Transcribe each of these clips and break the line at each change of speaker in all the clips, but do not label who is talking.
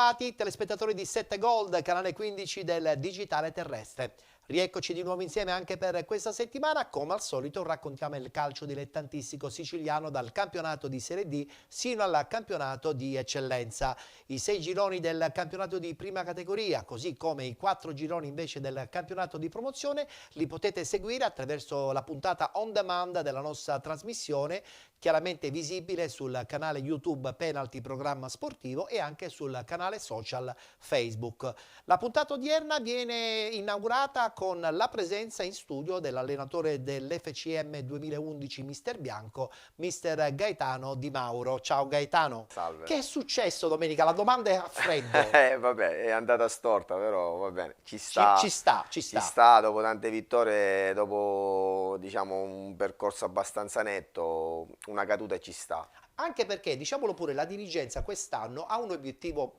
ritrovati telespettatori di 7 Gold, canale 15 del digitale terrestre. Rieccoci di nuovo insieme anche per questa settimana. Come al solito raccontiamo il calcio dilettantistico siciliano dal campionato di Serie D sino al campionato di eccellenza. I 6 gironi del campionato di prima categoria, così come i 4 gironi invece del campionato di promozione, li potete seguire attraverso la puntata on demand della nostra trasmissione, chiaramente visibile sul canale YouTube Penalty Programma Sportivo e anche sul canale social Facebook. La puntata odierna viene inaugurata con la presenza in studio dell'allenatore dell'FCM 2011 Mister Bianco, Mister Gaetano Di Mauro. Ciao Gaetano.
Salve.
Che è successo domenica? La domanda è a freddo.
Vabbè, è andata storta, però va bene. Ci sta.
Ci sta.
Ci sta, dopo tante vittorie, dopo diciamo un percorso abbastanza netto, una caduta ci sta.
Anche perché, diciamolo pure, la dirigenza quest'anno ha un obiettivo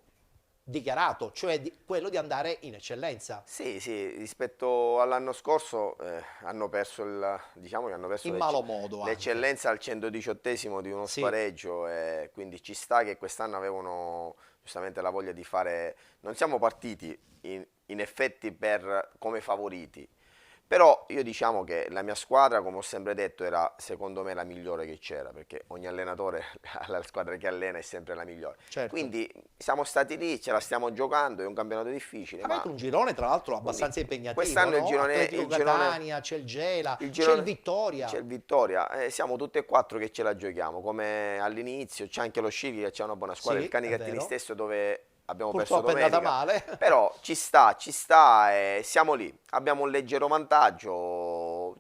dichiarato, cioè quello di andare in eccellenza.
Sì, rispetto all'anno scorso hanno perso
in malo modo
l'eccellenza al 118esimo di uno spareggio, e quindi ci sta che quest'anno avevano giustamente la voglia di fare. Non siamo partiti in effetti come favoriti, però io diciamo che la mia squadra, come ho sempre detto, era secondo me la migliore che c'era, perché ogni allenatore, la squadra che allena è sempre la migliore.
Certo.
Quindi siamo stati lì, ce la stiamo giocando, è un campionato difficile.
Avete un girone tra l'altro abbastanza impegnativo,
quest'anno, no?
Il girone Catania, c'è il Gela, c'è il Vittoria.
C'è il Vittoria, siamo tutti e quattro che ce la giochiamo, come all'inizio, c'è anche lo Scivri che c'è una buona squadra,
sì,
il Canicattini stesso dove abbiamo
purtroppo
perso domenica,
è andata male.
però ci sta e siamo lì, abbiamo un leggero vantaggio,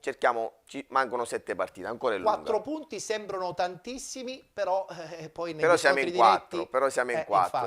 mancano 7 partite, ancora è lunga.
4 punti sembrano tantissimi, però poi
siamo in 4,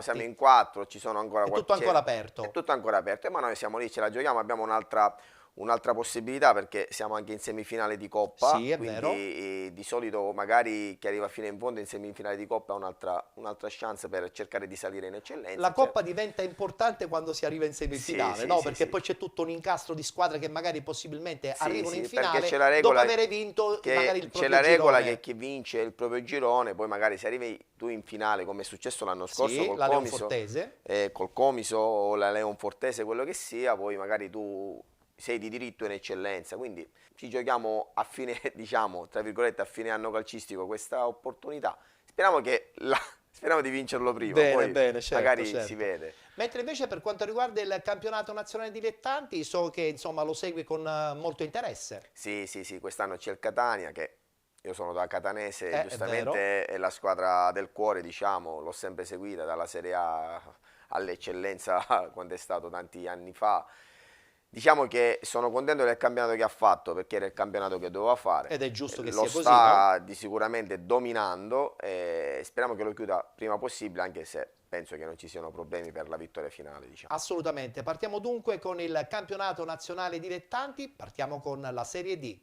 siamo in 4, ci sono ancora
tutto ancora aperto.
È tutto ancora aperto, ma noi siamo lì, ce la giochiamo, abbiamo un'altra possibilità perché siamo anche in semifinale di Coppa,
sì, è
quindi
vero.
Di solito magari chi arriva fino in fondo in semifinale di Coppa ha un'altra chance per cercare di salire in eccellenza.
La Coppa diventa importante quando si arriva in semifinale, no? Perché poi c'è tutto un incastro di squadre che magari possibilmente arrivano in finale dopo aver vinto magari il proprio girone.
C'è la regola che chi vince il proprio girone, poi magari se arrivi tu in finale, come è successo l'anno scorso col
la
Comiso,
col
Comiso o la Leonfortese, quello che sia, poi magari tu sei di diritto in eccellenza, quindi ci giochiamo a fine, diciamo, tra virgolette, a fine anno calcistico questa opportunità. Speriamo di vincerlo prima, poi
certo,
magari
certo.
si vede.
Mentre invece per quanto riguarda il campionato nazionale dilettanti, so che insomma lo segui con molto interesse.
Sì, quest'anno c'è il Catania, che io sono da catanese, giustamente è la squadra del cuore, diciamo, l'ho sempre seguita dalla Serie A all'eccellenza quando è stato tanti anni fa. Diciamo che sono contento del campionato che ha fatto, perché era il campionato che doveva fare.
Ed è giusto che
lo
sia così,
sta sicuramente dominando e speriamo che lo chiuda prima possibile, anche se penso che non ci siano problemi per la vittoria finale, diciamo.
Assolutamente. Partiamo dunque con il campionato nazionale dilettanti, partiamo con la Serie D.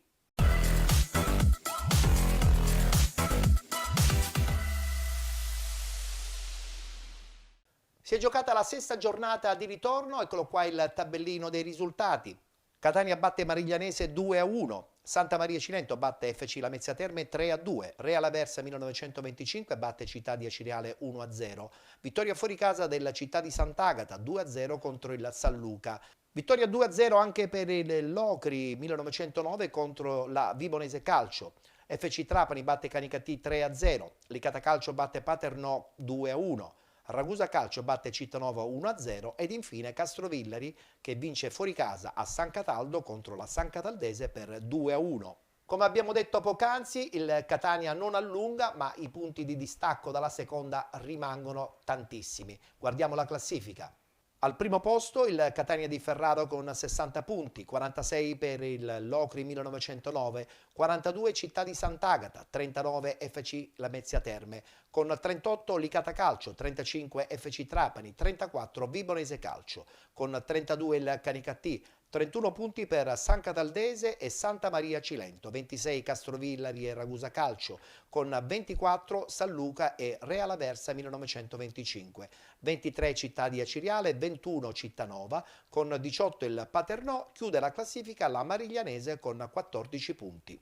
Si è giocata la sesta giornata di ritorno, eccolo qua il tabellino dei risultati. Catania batte Mariglianese 2-1, Santa Maria Cilento batte FC Lamezia Terme 3-2, Real Aversa 1925 batte Città di Acireale 1-0, vittoria fuori casa della Città di Sant'Agata 2-0 contro il San Luca. Vittoria 2-0 anche per il Locri 1909 contro la Vibonese Calcio. FC Trapani batte Canicattì 3-0, Licata Calcio batte Paternò 2-1. Ragusa Calcio batte Cittanova 1-0 ed infine Castrovillari che vince fuori casa a San Cataldo contro la San Cataldese per 2-1. Come abbiamo detto poc'anzi, il Catania non allunga, ma i punti di distacco dalla seconda rimangono tantissimi. Guardiamo la classifica. Al primo posto il Catania di Ferraro con 60 punti, 46 per il Locri 1909, 42 Città di Sant'Agata, 39 FC Lamezia Terme, con 38 Licata Calcio, 35 FC Trapani, 34 Vibonese Calcio, con 32 il Canicattì, 31 punti per San Cataldese e Santa Maria Cilento, 26 Castrovillari e Ragusa Calcio, con 24 San Luca e Real Aversa 1925, 23 Città di Acireale, 21 Cittanova, con 18 il Paternò, chiude la classifica la Mariglianese con 14 punti.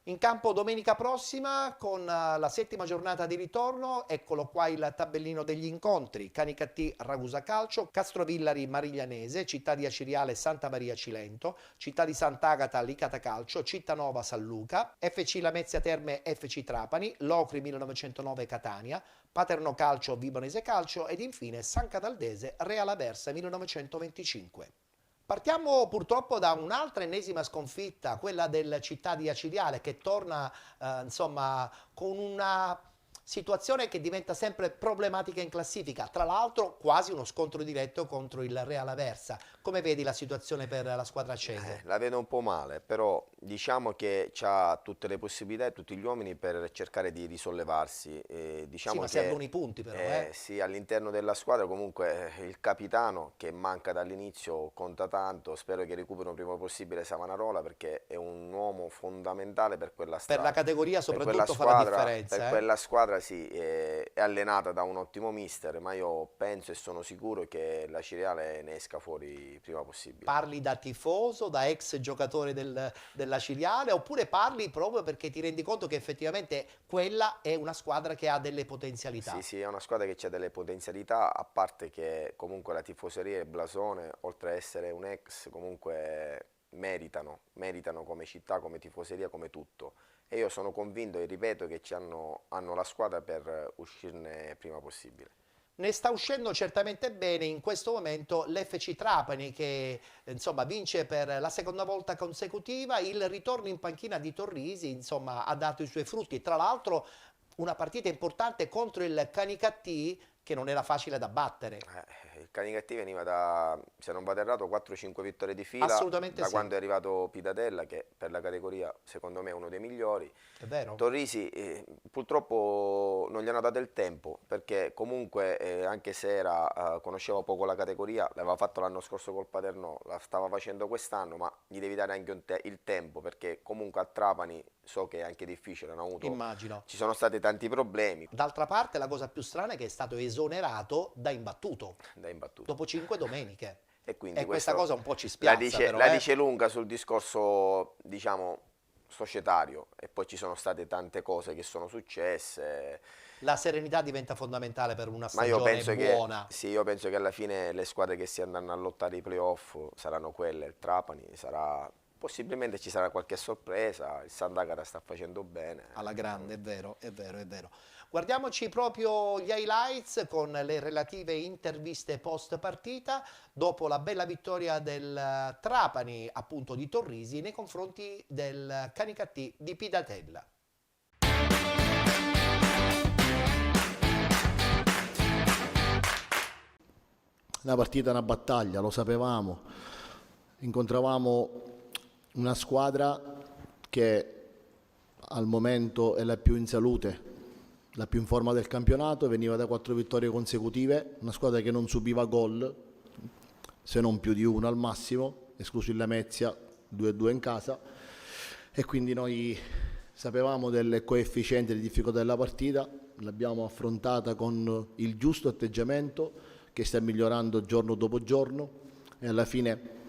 In campo domenica prossima con la 7ª giornata di ritorno, eccolo qua il tabellino degli incontri: Canicattì Ragusa Calcio, Castrovillari Mariglianese, Città di Aciriale Santa Maria Cilento, Città di Sant'Agata Licata Calcio, Cittanova San Luca, FC Lamezia Terme FC Trapani, Locri 1909 Catania, Paterno Calcio Vibonese Calcio ed infine San Cataldese Real Aversa 1925. Partiamo purtroppo da un'altra ennesima sconfitta, quella del Città di Aciriale, che torna insomma con una situazione che diventa sempre problematica in classifica, tra l'altro quasi uno scontro diretto contro il Real Aversa. Come vedi la situazione per la squadra accese?
La vedo un po' male, però diciamo che ha tutte le possibilità e tutti gli uomini per cercare di risollevarsi. Diciamo
sì, ma
che,
servono i punti però.
Sì, all'interno della squadra comunque il capitano, che manca dall'inizio, conta tanto. Spero che recuperino prima possibile Savonarola, perché è un uomo fondamentale per quella
Per la categoria soprattutto fa la differenza.
Per quella squadra sì, è allenata da un ottimo mister, ma io penso e sono sicuro che la Ciriale ne esca fuori prima possibile.
Parli da tifoso, da ex giocatore della Ciriale, oppure parli proprio perché ti rendi conto che effettivamente quella è una squadra che ha delle potenzialità?
Sì, sì, è una squadra che ha delle potenzialità, a parte che comunque la tifoseria e il blasone, oltre a essere un ex, comunque meritano come città, come tifoseria, come tutto. E io sono convinto e ripeto che hanno la squadra per uscirne prima possibile.
Ne sta uscendo certamente bene in questo momento l'FC Trapani, che insomma vince per la seconda volta consecutiva. Il ritorno in panchina di Torrisi insomma ha dato i suoi frutti, tra l'altro una partita importante contro il Canicattì che non era facile da battere.
Il Canicattì veniva da, se non vado errato, 4-5 vittorie di fila.
Assolutamente
da
sì.
quando è arrivato Pitatella, che per la categoria secondo me è uno dei migliori.
È vero.
Torrisi purtroppo non gli hanno dato il tempo, perché comunque anche se conosceva poco la categoria, l'aveva fatto l'anno scorso col Paterno, la stava facendo quest'anno, ma gli devi dare anche il tempo, perché comunque a Trapani so che è anche difficile, hanno avuto,
Immagino.
ci sono stati tanti problemi.
D'altra parte la cosa più strana è che è stato esonerato da imbattuto. Dopo 5 domeniche.
E quindi
questa cosa un po' ci spiazza.
La dice lunga sul discorso, diciamo, societario, e poi ci sono state tante cose che sono successe.
La serenità diventa fondamentale per una stagione buona.
Sì, io penso che alla fine le squadre che si andranno a lottare i playoff saranno quelle, il Trapani possibilmente ci sarà qualche sorpresa, il Sant'Agata sta facendo bene.
Alla grande, è vero, è vero, è vero. Guardiamoci proprio gli highlights con le relative interviste post partita dopo la bella vittoria del Trapani, appunto di Torrisi, nei confronti del Canicattì di Pitatella.
La partita è una battaglia, lo sapevamo. Incontravamo una squadra che al momento è la più in salute, la più in forma del campionato, veniva da 4 vittorie consecutive, una squadra che non subiva gol, se non più di uno al massimo, escluso il Lamezia, 2-2 in casa, e quindi noi sapevamo del coefficiente di difficoltà della partita, l'abbiamo affrontata con il giusto atteggiamento che sta migliorando giorno dopo giorno, e alla fine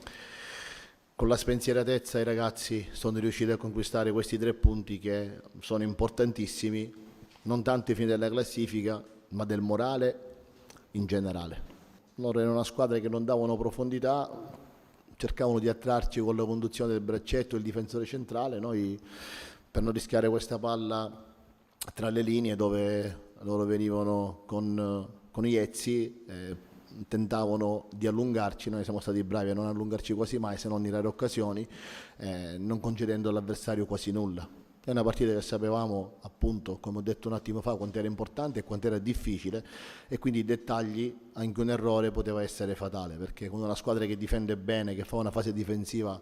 con la spensieratezza i ragazzi sono riusciti a conquistare questi 3 punti che sono importantissimi, non tanto ai fini della classifica, ma del morale in generale. Loro erano una squadra che non davano profondità, cercavano di attrarci con la conduzione del braccetto e il difensore centrale, noi per non rischiare questa palla tra le linee dove loro venivano con Iezzi, tentavano di allungarci, noi siamo stati bravi a non allungarci quasi mai, se non in rare occasioni, non concedendo all'avversario quasi nulla. È una partita che sapevamo, appunto, come ho detto un attimo fa, quanto era importante e quanto era difficile, e quindi i dettagli, anche un errore poteva essere fatale, perché con una squadra che difende bene, che fa una fase difensiva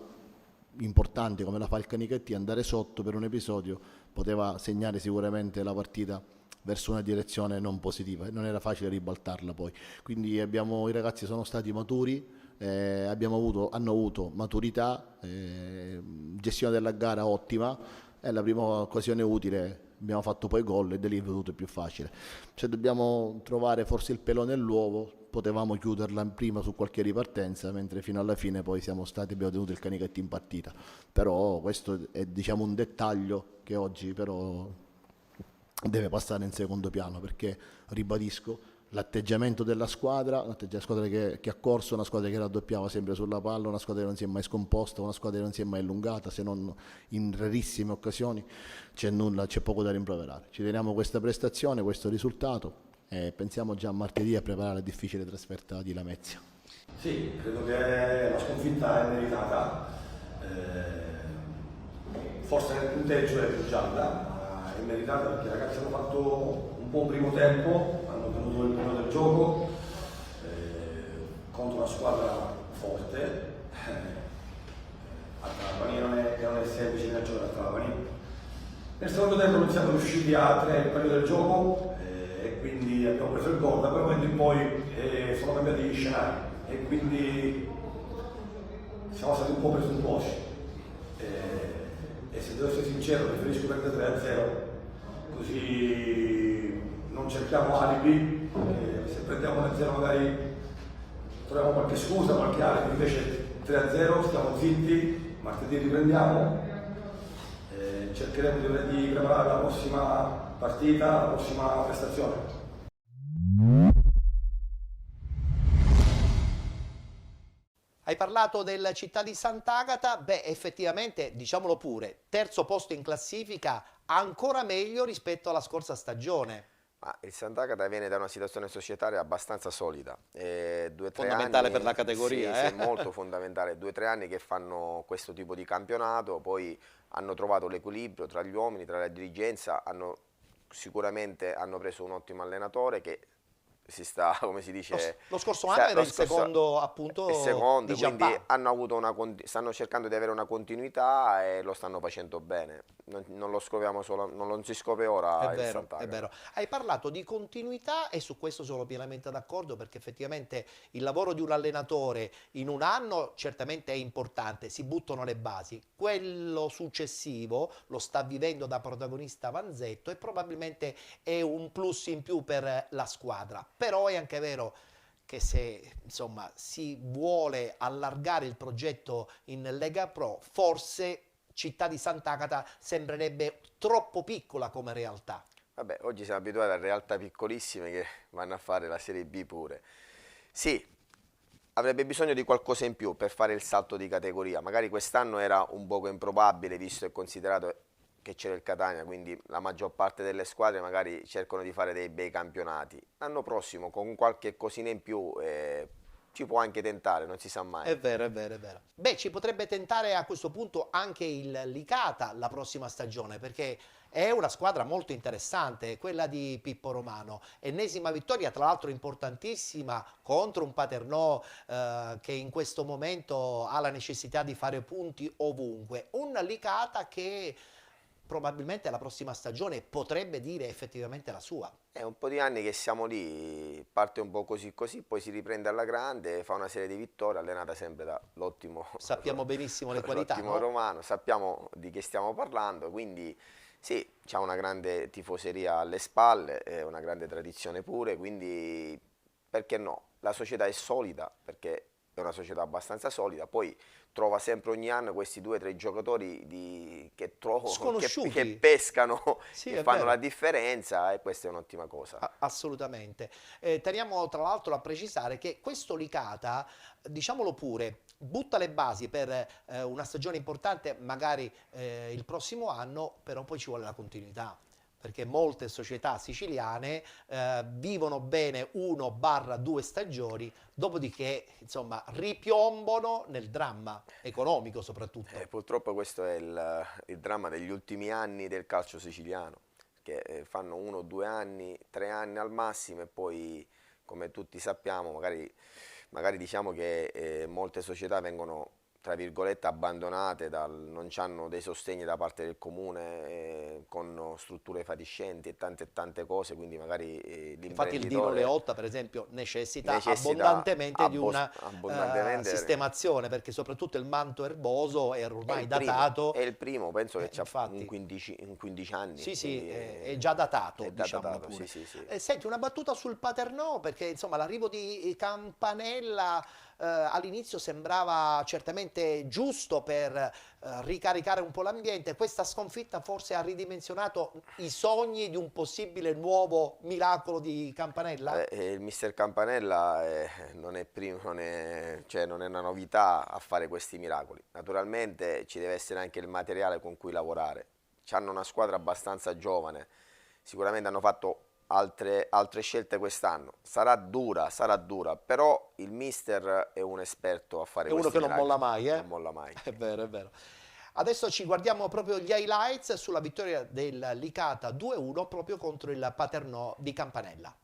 importante come la fa il Canicattì, andare sotto per un episodio poteva segnare sicuramente la partita verso una direzione non positiva, e non era facile ribaltarla poi. Quindi i ragazzi sono stati maturi, hanno avuto maturità, gestione della gara ottima, e la prima occasione utile abbiamo fatto poi gol e da lì è venuto più facile. Se dobbiamo trovare forse il pelo nell'uovo, potevamo chiuderla prima su qualche ripartenza, mentre fino alla fine poi abbiamo tenuto il canichetto in partita. Però questo è, diciamo, un dettaglio che oggi però deve passare in secondo piano, perché, ribadisco, l'atteggiamento della squadra, una squadra che ha corso, una squadra che raddoppiava sempre sulla palla, una squadra che non si è mai scomposta, una squadra che non si è mai allungata, se non in rarissime occasioni. C'è poco da rimproverare. Ci teniamo questa prestazione, questo risultato, e pensiamo già a martedì a preparare la difficile trasferta di Lamezia.
Sì, credo che la sconfitta è meritata. Forse nel punteggio è più gialla, ma è meritata perché i ragazzi hanno fatto un buon primo tempo, hanno tenuto il primo del gioco contro una squadra forte. A Trapani non è semplice da giocare a Trapani. Nel secondo tempo non siamo riusciti a tenere il pareggio del gioco e quindi abbiamo preso il gol. Da quel momento in poi sono cambiati gli scenari e quindi siamo stati un po' presuntuosi. E se devo essere sincero, preferisco perdere 3-0, così non cerchiamo alibi, se prendiamo 1-0 magari troviamo qualche scusa, qualche alibi, invece 3-0 stiamo zitti, martedì riprendiamo, cercheremo di preparare la prossima partita, la prossima prestazione.
Hai parlato del Città di Sant'Agata, beh effettivamente, diciamolo pure, terzo posto in classifica, ancora meglio rispetto alla scorsa stagione.
Ma il Sant'Agata viene da una situazione societaria abbastanza solida. 2-3
Fondamentale
anni,
per la categoria,
sì, sì, molto fondamentale. 2-3 anni che fanno questo tipo di campionato, poi hanno trovato l'equilibrio tra gli uomini, tra la dirigenza, sicuramente hanno preso un ottimo allenatore che si sta, come si dice,
Lo scorso anno era il secondo, appunto,
il secondo,
di
quindi
Giampaolo.
hanno avuto stanno cercando di avere una continuità e lo stanno facendo bene. Non lo scopriamo solo, non si scopre ora
È
il
vero,
Sant'Agata.
è vero. Hai parlato di continuità e su questo sono pienamente d'accordo perché effettivamente il lavoro di un allenatore in un anno certamente è importante, si buttano le basi. Quello successivo lo sta vivendo da protagonista Vanzetto e probabilmente è un plus in più per la squadra. Però è anche vero che se insomma si vuole allargare il progetto in Lega Pro, forse Città di Sant'Agata sembrerebbe troppo piccola come realtà.
Vabbè, oggi siamo abituati a realtà piccolissime che vanno a fare la Serie B pure. Sì, avrebbe bisogno di qualcosa in più per fare il salto di categoria. Magari quest'anno era un poco improbabile, visto e considerato che c'era il Catania, quindi la maggior parte delle squadre magari cercano di fare dei bei campionati. L'anno prossimo, con qualche cosina in più, ci può anche tentare, non si sa mai.
È vero, è vero, è vero. Beh, ci potrebbe tentare a questo punto anche il Licata la prossima stagione, perché è una squadra molto interessante, quella di Pippo Romano. Ennesima vittoria, tra l'altro importantissima, contro un Paternò che in questo momento ha la necessità di fare punti ovunque. Un Licata che probabilmente la prossima stagione potrebbe dire effettivamente la sua.
È un po' di anni che siamo lì, parte un po' così così, poi si riprende alla grande, fa una serie di vittorie, allenata sempre dall'ottimo
Sappiamo benissimo le qualità,
l'ottimo
no?
Romano, sappiamo di che stiamo parlando, quindi sì, c'ha una grande tifoseria alle spalle, una grande tradizione pure, quindi perché no? La società è solida, perché è una società abbastanza solida, poi trova sempre ogni anno questi 2 o 3 giocatori
Sconosciuti.
che pescano,
Sì,
che
è
fanno
vero.
la differenza e questa è un'ottima cosa.
Assolutamente. Teniamo tra l'altro a precisare che questo Licata, diciamolo pure, butta le basi per una stagione importante, magari il prossimo anno, però poi ci vuole la continuità. Perché molte società siciliane vivono bene 1-2 stagioni, dopodiché insomma ripiombono nel dramma economico soprattutto.
Purtroppo questo è il dramma degli ultimi anni del calcio siciliano, che fanno 1 o 2 anni, 3 anni al massimo e poi, come tutti sappiamo, magari diciamo che molte società vengono tra virgolette abbandonate, non hanno dei sostegni da parte del comune, con strutture fatiscenti e tante cose, quindi magari
infatti il Dino Leotta per esempio necessita abbondantemente di una sistemazione, perché soprattutto il manto erboso è ormai datato.
È il primo, penso che c'ha un 15 anni.
Sì, è già datato, diciamo pure.
Sì.
Senti, una battuta sul Paternò, perché insomma l'arrivo di Campanella all'inizio sembrava certamente giusto per ricaricare un po' l'ambiente. Questa sconfitta forse ha ridimensionato i sogni di un possibile nuovo miracolo di Campanella?
Il mister Campanella non è una novità a fare questi miracoli. Naturalmente ci deve essere anche il materiale con cui lavorare. Hanno una squadra abbastanza giovane, sicuramente hanno fatto altre scelte quest'anno. Sarà dura, però il mister è un esperto a fare questi miracoli.
È uno che non molla mai,
Non molla mai.
È vero. Adesso ci guardiamo proprio gli highlights sulla vittoria del Licata 2-1 proprio contro il Paternò di Campanella.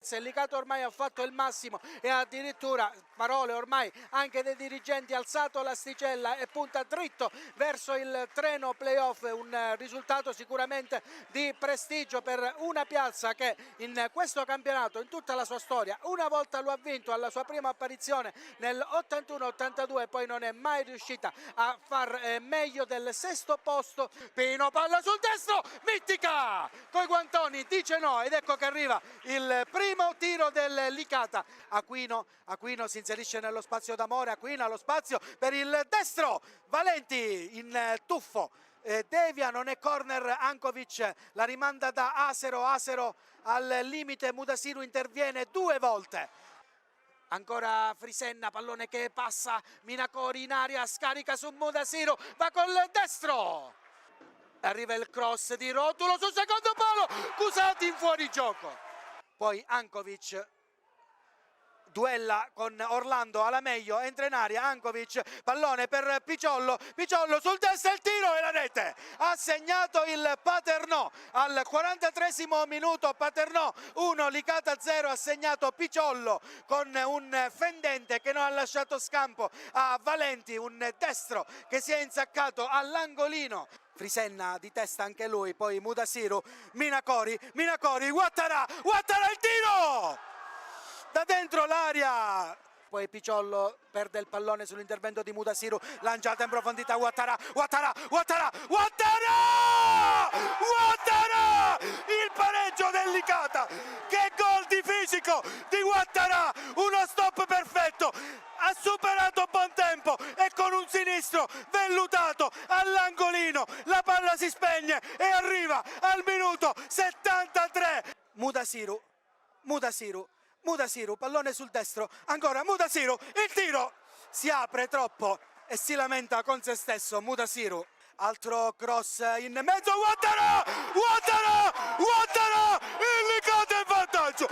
Il Licata ormai ha fatto il massimo e addirittura, parole ormai anche dei dirigenti, ha alzato l'asticella e punta dritto verso il treno playoff. Un risultato sicuramente di prestigio per una piazza che in questo campionato, in tutta la sua storia, una volta lo ha vinto alla sua prima apparizione nel 81-82, poi non è mai riuscita a far meglio del sesto posto. Pino, palla sul destro, Mittica coi guantoni dice no, ed ecco che arriva il primo tiro del Licata. Aquino si inserisce nello spazio d'amore, Aquino allo spazio per il destro, Valenti in tuffo, devia, non è corner, Ankovic la rimanda da Asero al limite, Mudasiru interviene 2 volte. Ancora Frisenna, pallone che passa, Minacori in aria, scarica su Mudasiru, va col destro. Arriva il cross di Rotulo sul secondo palo, Cusati in fuorigioco. Poi Ankovic duella con Orlando, alla meglio, entra in aria, Ankovic, pallone per Picciollo sul destro, il tiro e la rete. Ha segnato il Paternò al 43esimo minuto, Paternò 1, Licata 0, ha segnato Picciollo con un fendente che non ha lasciato scampo a Valenti, un destro che si è insaccato all'angolino. Frisenna di testa anche lui, poi Mudasiru, Minacori, Ouattara il tiro! Da dentro l'area! Poi Picciollo perde il pallone sull'intervento di Mudasiru, lanciata in profondità, Ouattara! Il pareggio del Licata! Che gol di fisico di Ouattara! Uno stop perfetto! Ha superato Bontempo e con un sinistro vellutato all'angolino la palla si spegne e arriva al minuto 73. Mudasiru, pallone sul destro, ancora Mudasiru, il tiro si apre troppo e si lamenta con se stesso Mudasiru. Altro cross in mezzo, Ouattara! Il Licata è in vantaggio!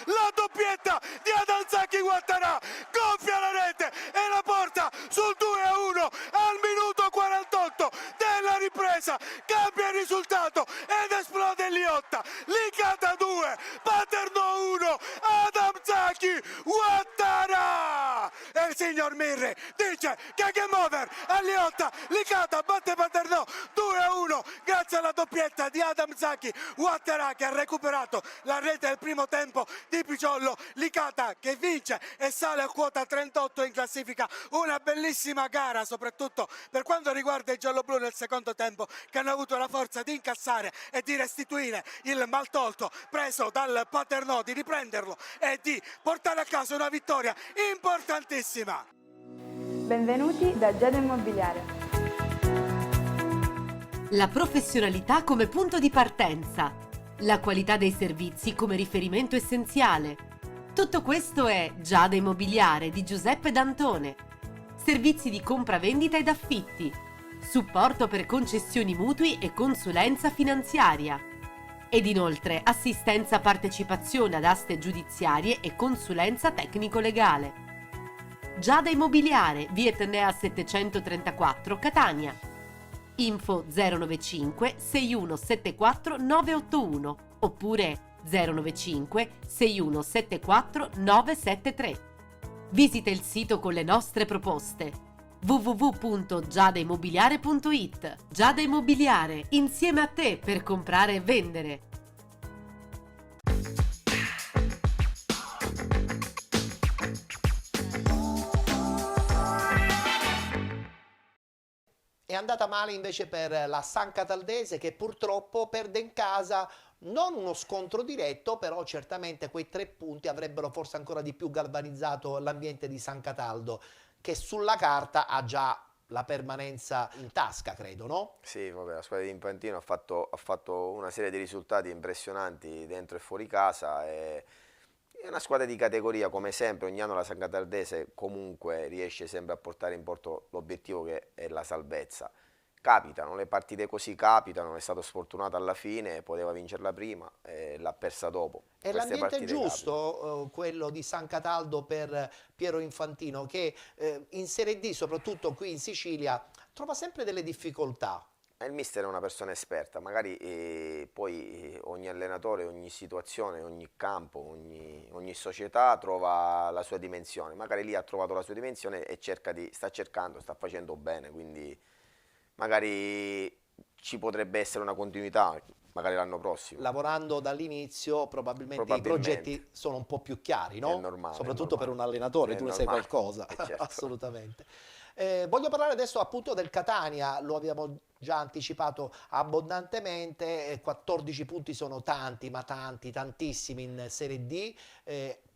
La doppietta di Adanzaki Ouattara gonfia la rete e la porta sul 2-1 al minuto 48 della ripresa, cambia il risultato ed esplode il Liotta. Licata 2, Paternò 1, Adanzaki Ouattara. E il signor Mirri dice che è game over a Liotta. Licata batte Paternò 2-1 grazie alla doppietta di Adanzaki Ouattara, che ha recuperato la rete del primo tempo di Picciollo. Licata che vince e sale a quota 38 in classifica. Una bellissima gara soprattutto per quanto riguarda i gialloblu nel secondo tempo, che hanno avuto la forza di incassare e di restituire il maltolto preso dal Paternò, di riprenderlo e di portare a casa una vittoria importantissima.
Benvenuti da Giada Immobiliare.
La professionalità come punto di partenza, la qualità dei servizi come riferimento essenziale. Tutto questo è Giada Immobiliare di Giuseppe D'Antone. Servizi di compravendita ed affitti, supporto per concessioni mutui e consulenza finanziaria. Ed inoltre assistenza partecipazione ad aste giudiziarie e consulenza tecnico-legale. Giada Immobiliare, via Etnea 734, Catania. Info 095 6174 981 oppure 095 6174 973. Visita il sito con le nostre proposte www.giadaimmobiliare.it. Giada Immobiliare, insieme a te per comprare e vendere.
È andata male invece per la San Cataldese, che purtroppo perde in casa, non uno scontro diretto, però certamente quei 3 punti avrebbero forse ancora di più galvanizzato l'ambiente di San Cataldo, che sulla carta ha già la permanenza in tasca, credo, no?
Sì, vabbè, la squadra di Infantino ha fatto una serie di risultati impressionanti dentro e fuori casa. È una squadra di categoria, come sempre. Ogni anno la San Cataldese comunque riesce sempre a portare in porto l'obiettivo, che è la salvezza. Capitano, le partite così capitano, è stato sfortunato alla fine, poteva vincerla prima e l'ha persa dopo.
E
Queste
l'ambiente
partite
giusto, quello di San Cataldo per Piero Infantino, che in Serie D, soprattutto qui in Sicilia, trova sempre delle difficoltà.
Il mister è una persona esperta, magari poi ogni allenatore, ogni situazione, ogni campo, ogni società trova la sua dimensione. Magari lì ha trovato la sua dimensione e sta facendo bene, quindi magari ci potrebbe essere una continuità, magari l'anno prossimo.
Lavorando dall'inizio probabilmente i progetti sono un po' più chiari, no?
È normale,
Soprattutto
è
per un
normale.
allenatore,
È
tu ne sai
normale,
qualcosa,
certo.
assolutamente. Voglio parlare adesso appunto del Catania, lo abbiamo già anticipato abbondantemente, 14 punti sono tanti, ma tantissimi in Serie D.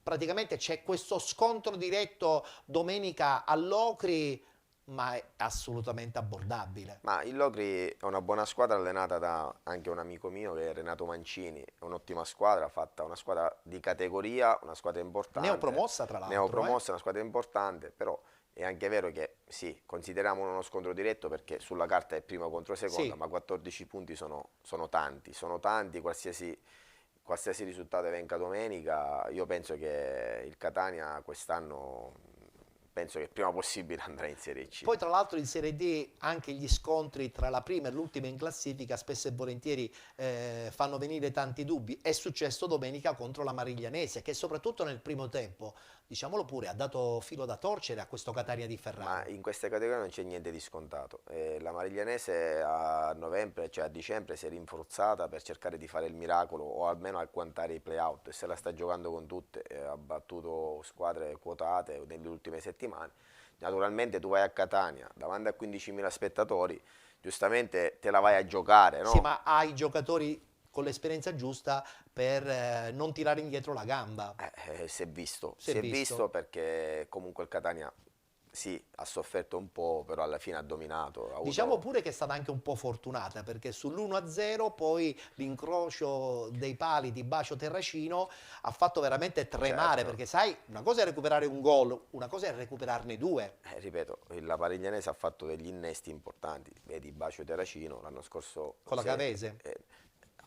Praticamente c'è questo scontro diretto domenica all'Ocri, ma è assolutamente abbordabile.
Ma il Locri è una buona squadra, allenata da anche un amico mio che è Renato Mancini, è un'ottima squadra, fatta una squadra di categoria, una squadra importante.
Neopromossa tra l'altro.
Neopromossa, una squadra importante, però è anche vero che sì, consideriamo uno scontro diretto perché sulla carta è primo contro seconda,
Sì.
ma 14 punti sono tanti, qualsiasi risultato venga domenica. Io penso che il Catania quest'anno, penso che il prima possibile andrà in Serie C.
Poi tra l'altro in Serie D anche gli scontri tra la prima e l'ultima in classifica spesso e volentieri fanno venire tanti dubbi. È successo domenica contro la Mariglianese, che soprattutto nel primo tempo, diciamolo pure, ha dato filo da torcere a questo Catania di Ferrara.
Ma in queste categorie non c'è niente di scontato. La Mariglianese a novembre, cioè a dicembre, si è rinforzata per cercare di fare il miracolo o almeno agguantare i play-out, e se la sta giocando con tutte. Ha battuto squadre quotate nelle ultime settimane. Naturalmente tu vai a Catania davanti a 15.000 spettatori, giustamente te la vai a giocare, no?
Sì, ma hai giocatori con l'esperienza giusta per non tirare indietro la gamba.
Si è visto perché comunque il Catania sì, ha sofferto un po', però alla fine ha dominato.
Diciamo pure che è stata anche un po' fortunata, perché sull'1-0 poi l'incrocio dei pali di Bacio Terracino ha fatto veramente tremare,
Certo.
perché sai, una cosa è recuperare un gol, una cosa è recuperarne 2.
Ripeto, la Pariglianese ha fatto degli innesti importanti, vedi Bacio Terracino l'anno scorso
Con la Cavese.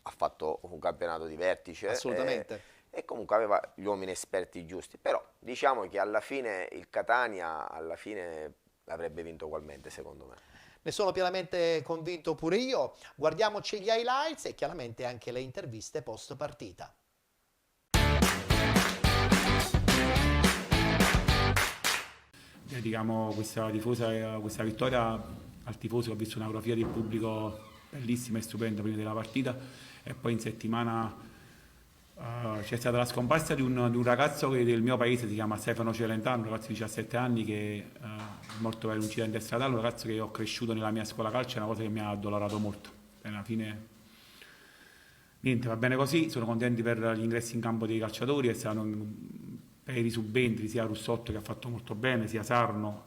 Ha fatto un campionato di vertice.
Assolutamente.
E comunque aveva gli uomini esperti giusti, però diciamo che alla fine il Catania avrebbe vinto ugualmente, secondo me.
Ne sono pienamente convinto pure io. Guardiamoci gli highlights e chiaramente anche le interviste post partita.
Dedichiamo questa vittoria al tifoso, che ha visto una coreografia del pubblico bellissima e stupenda prima della partita, e poi in settimana c'è stata la scomparsa di un ragazzo del mio paese, si chiama Stefano Celentano, un ragazzo di 17 anni che è morto per un incidente stradale, un ragazzo che ho cresciuto nella mia scuola calcio, è una cosa che mi ha addolorato molto. E alla fine niente, va bene così, sono contenti per gli ingressi in campo dei calciatori, per i subentri, sia Russotto, che ha fatto molto bene, sia Sarno,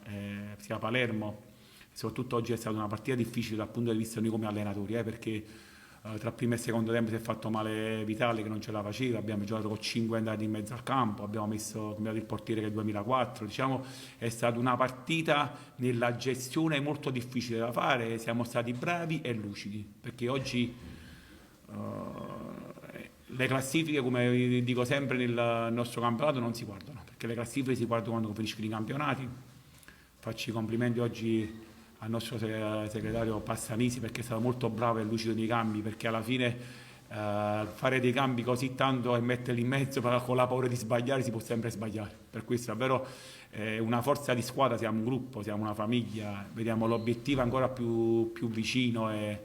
sia Palermo. E soprattutto oggi è stata una partita difficile dal punto di vista di noi come allenatori, perché tra primo e secondo tempo si è fatto male Vitale, che non ce la faceva, abbiamo giocato con 5 entrati in mezzo al campo, abbiamo cambiato il portiere che è il 2004, diciamo è stata una partita nella gestione molto difficile da fare, siamo stati bravi e lucidi, perché oggi le classifiche, come dico sempre nel nostro campionato, non si guardano, perché le classifiche si guardano quando finiscono i campionati. Faccio i complimenti oggi al nostro segretario Passanisi, perché è stato molto bravo e lucido nei cambi, perché alla fine fare dei cambi così tanto e metterli in mezzo con la paura di sbagliare, si può sempre sbagliare. Per questo davvero una forza di squadra, siamo un gruppo, siamo una famiglia, vediamo l'obiettivo ancora più vicino e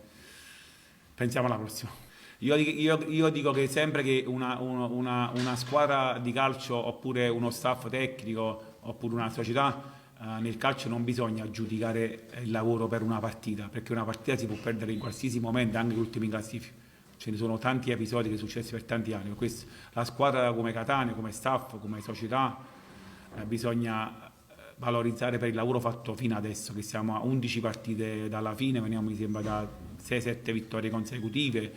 pensiamo alla prossima. Io dico che sempre che una squadra di calcio, oppure uno staff tecnico, oppure una società, nel calcio non bisogna giudicare il lavoro per una partita, perché una partita si può perdere in qualsiasi momento, anche gli ultimi in classifica. Ce ne sono tanti episodi che sono successi per tanti anni. Per questo la squadra come Catania, come staff, come società, bisogna valorizzare per il lavoro fatto fino adesso, che siamo a 11 partite dalla fine, veniamo mi sembra da 6-7 vittorie consecutive,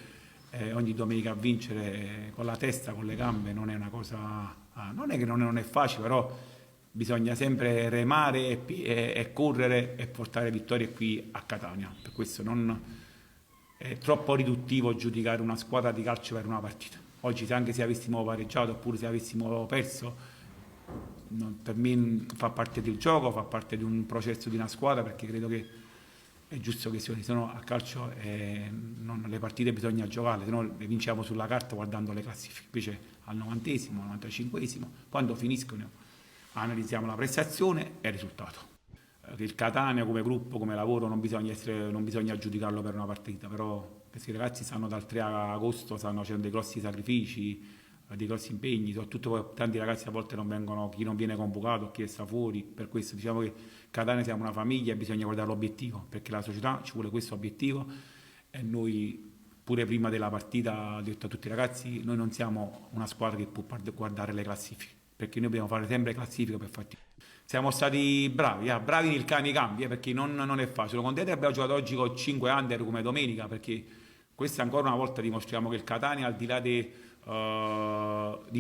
ogni domenica a vincere con la testa, con le gambe, non è una cosa, non è che non è facile, però bisogna sempre remare e correre e portare vittorie qui a Catania. Per questo è troppo riduttivo giudicare una squadra di calcio per una partita. Oggi anche se avessimo pareggiato oppure se avessimo perso, per me fa parte del gioco, fa parte di un processo di una squadra, perché credo che è giusto che se no a calcio le partite bisogna giocarle, se no le vinciamo sulla carta guardando le classifiche. Invece al 90esimo, al 95esimo, quando finiscono, analizziamo la prestazione e il risultato. Il Catania come gruppo, come lavoro non bisogna giudicarlo per una partita, però questi ragazzi stanno dal 3 agosto, stanno facendo dei grossi sacrifici, dei grossi impegni, soprattutto tanti ragazzi a volte non vengono, chi non viene convocato, chi sta fuori. Per questo diciamo che Catania siamo una famiglia e bisogna guardare l'obiettivo, perché la società ci vuole questo obiettivo, e noi pure prima della partita ho detto a tutti i ragazzi, noi non siamo una squadra che può guardare le classifiche, perché noi dobbiamo fare sempre classifiche per farti. Siamo stati bravi nei cambi, perché non è facile. Con te abbiamo giocato oggi con 5 under come domenica, perché questa ancora una volta dimostriamo che il Catania, al di là di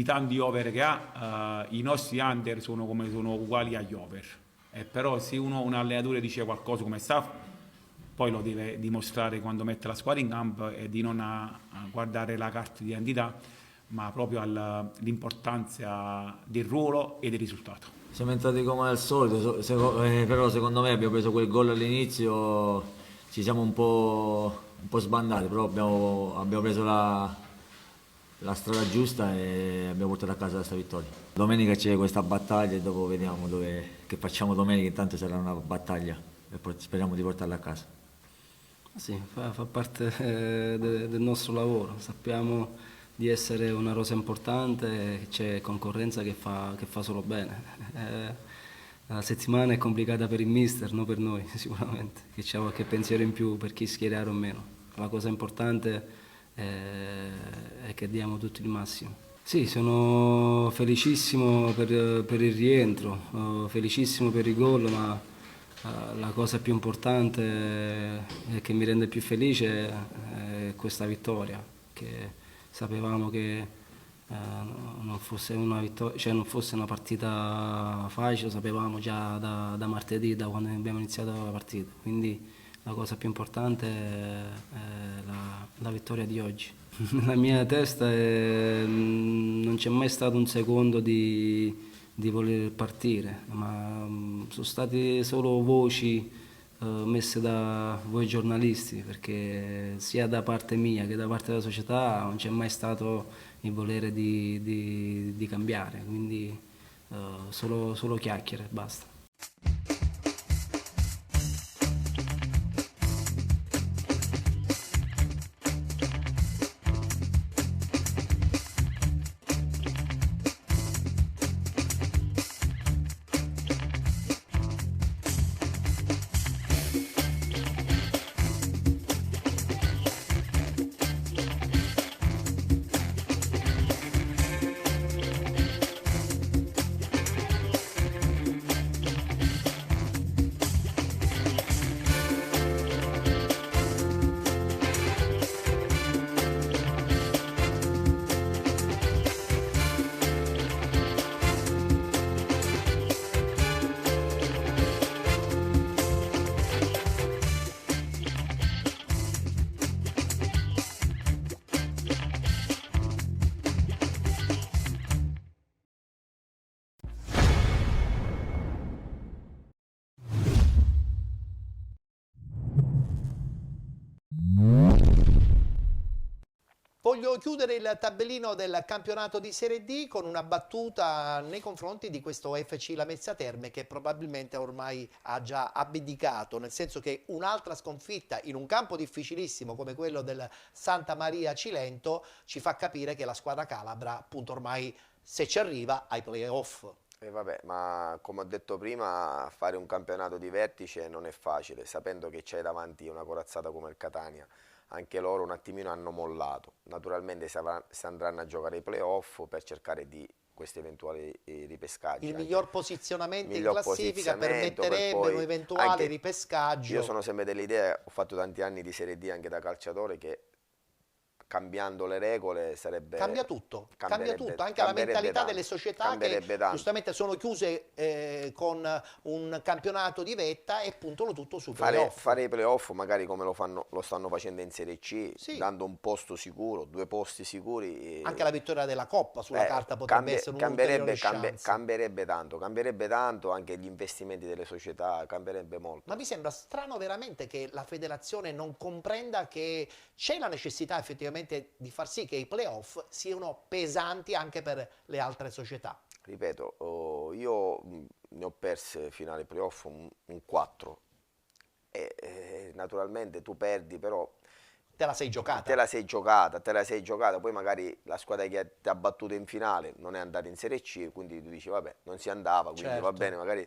tanti over che ha, i nostri under sono uguali agli over. Però se un allenatore dice qualcosa come staff, poi lo deve dimostrare quando mette la squadra in campo, e di non guardare la carta di identità, ma proprio all'importanza del ruolo e del risultato.
Siamo entrati come al solito, però secondo me abbiamo preso quel gol all'inizio, ci siamo un po' sbandati, però abbiamo preso la strada giusta e abbiamo portato a casa questa vittoria. Domenica c'è questa battaglia e dopo vediamo che facciamo domenica, intanto sarà una battaglia e poi speriamo di portarla a casa.
Sì, fa parte del nostro lavoro, sappiamo di essere una rosa importante, c'è concorrenza che fa solo bene. La settimana è complicata per il mister, non per noi sicuramente, che c'è qualche pensiero in più per chi schierare o meno. La cosa importante è che diamo tutti il massimo. Sì, sono felicissimo per il rientro, felicissimo per il gol, ma la cosa più importante e che mi rende più felice è questa vittoria, che sapevamo che non fosse una vittoria, cioè non fosse una partita facile, lo sapevamo già da martedì, da quando abbiamo iniziato la partita. Quindi la cosa più importante è la vittoria di oggi. Nella mia testa non c'è mai stato un secondo di voler partire, ma sono state solo voci messe da voi giornalisti, perché sia da parte mia che da parte della società non c'è mai stato il volere di cambiare, quindi solo chiacchiere, basta.
Voglio chiudere il tabellino del campionato di Serie D con una battuta nei confronti di questo FC Lamezia Terme, che probabilmente ormai ha già abdicato, nel senso che un'altra sconfitta in un campo difficilissimo come quello del Santa Maria Cilento ci fa capire che la squadra calabra, appunto, ormai, se ci arriva, ai playoff.
E vabbè, ma come ho detto prima, fare un campionato di vertice non è facile, sapendo che c'è davanti una corazzata come il Catania. Anche loro un attimino hanno mollato. Naturalmente si andranno a giocare i playoff per cercare di questi eventuali ripescaggi.
Il miglior posizionamento in classifica permetterebbe un eventuale ripescaggio.
Io sono sempre dell'idea, ho fatto tanti anni di Serie D anche da calciatore, che cambiando le regole sarebbe...
Cambia tutto, anche la mentalità delle società che giustamente sono chiuse con un campionato di vetta e puntano tutto su playoff.
Fare i playoff magari come lo stanno facendo in Serie C, sì, dando un posto sicuro, 2 posti sicuri.
Anche la vittoria della Coppa sulla carta potrebbe essere un'ulteriore chance.
Cambierebbe tanto, anche gli investimenti delle società, cambierebbe molto.
Ma mi sembra strano veramente che la federazione non comprenda che c'è la necessità effettivamente di far sì che i playoff siano pesanti anche per le altre società.
Ripeto, io ne ho perse fino ai playoff un 4 e naturalmente tu perdi, però
te la sei giocata,
poi magari la squadra che ti ha battuto in finale non è andata in Serie C, quindi tu dici vabbè, non si andava, quindi
certo,
va bene, magari.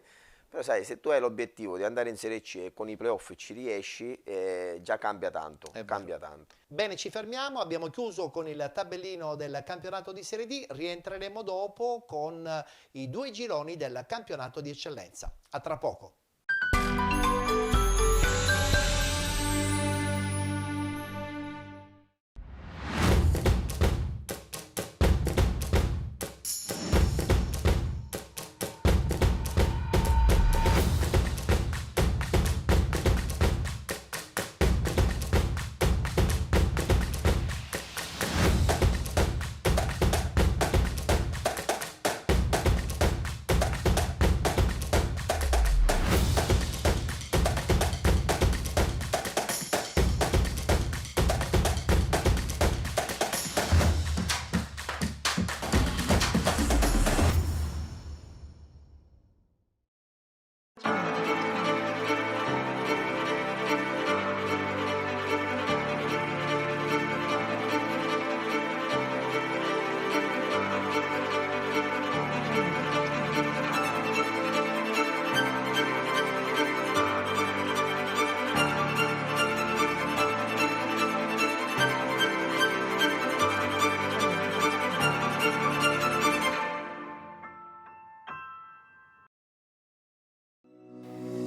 Però sai, se tu hai l'obiettivo di andare in Serie C e con i playoff ci riesci, già cambia tanto, tanto.
Bene, ci fermiamo, abbiamo chiuso con il tabellino del campionato di Serie D, rientreremo dopo con i 2 gironi del campionato di eccellenza. A tra poco.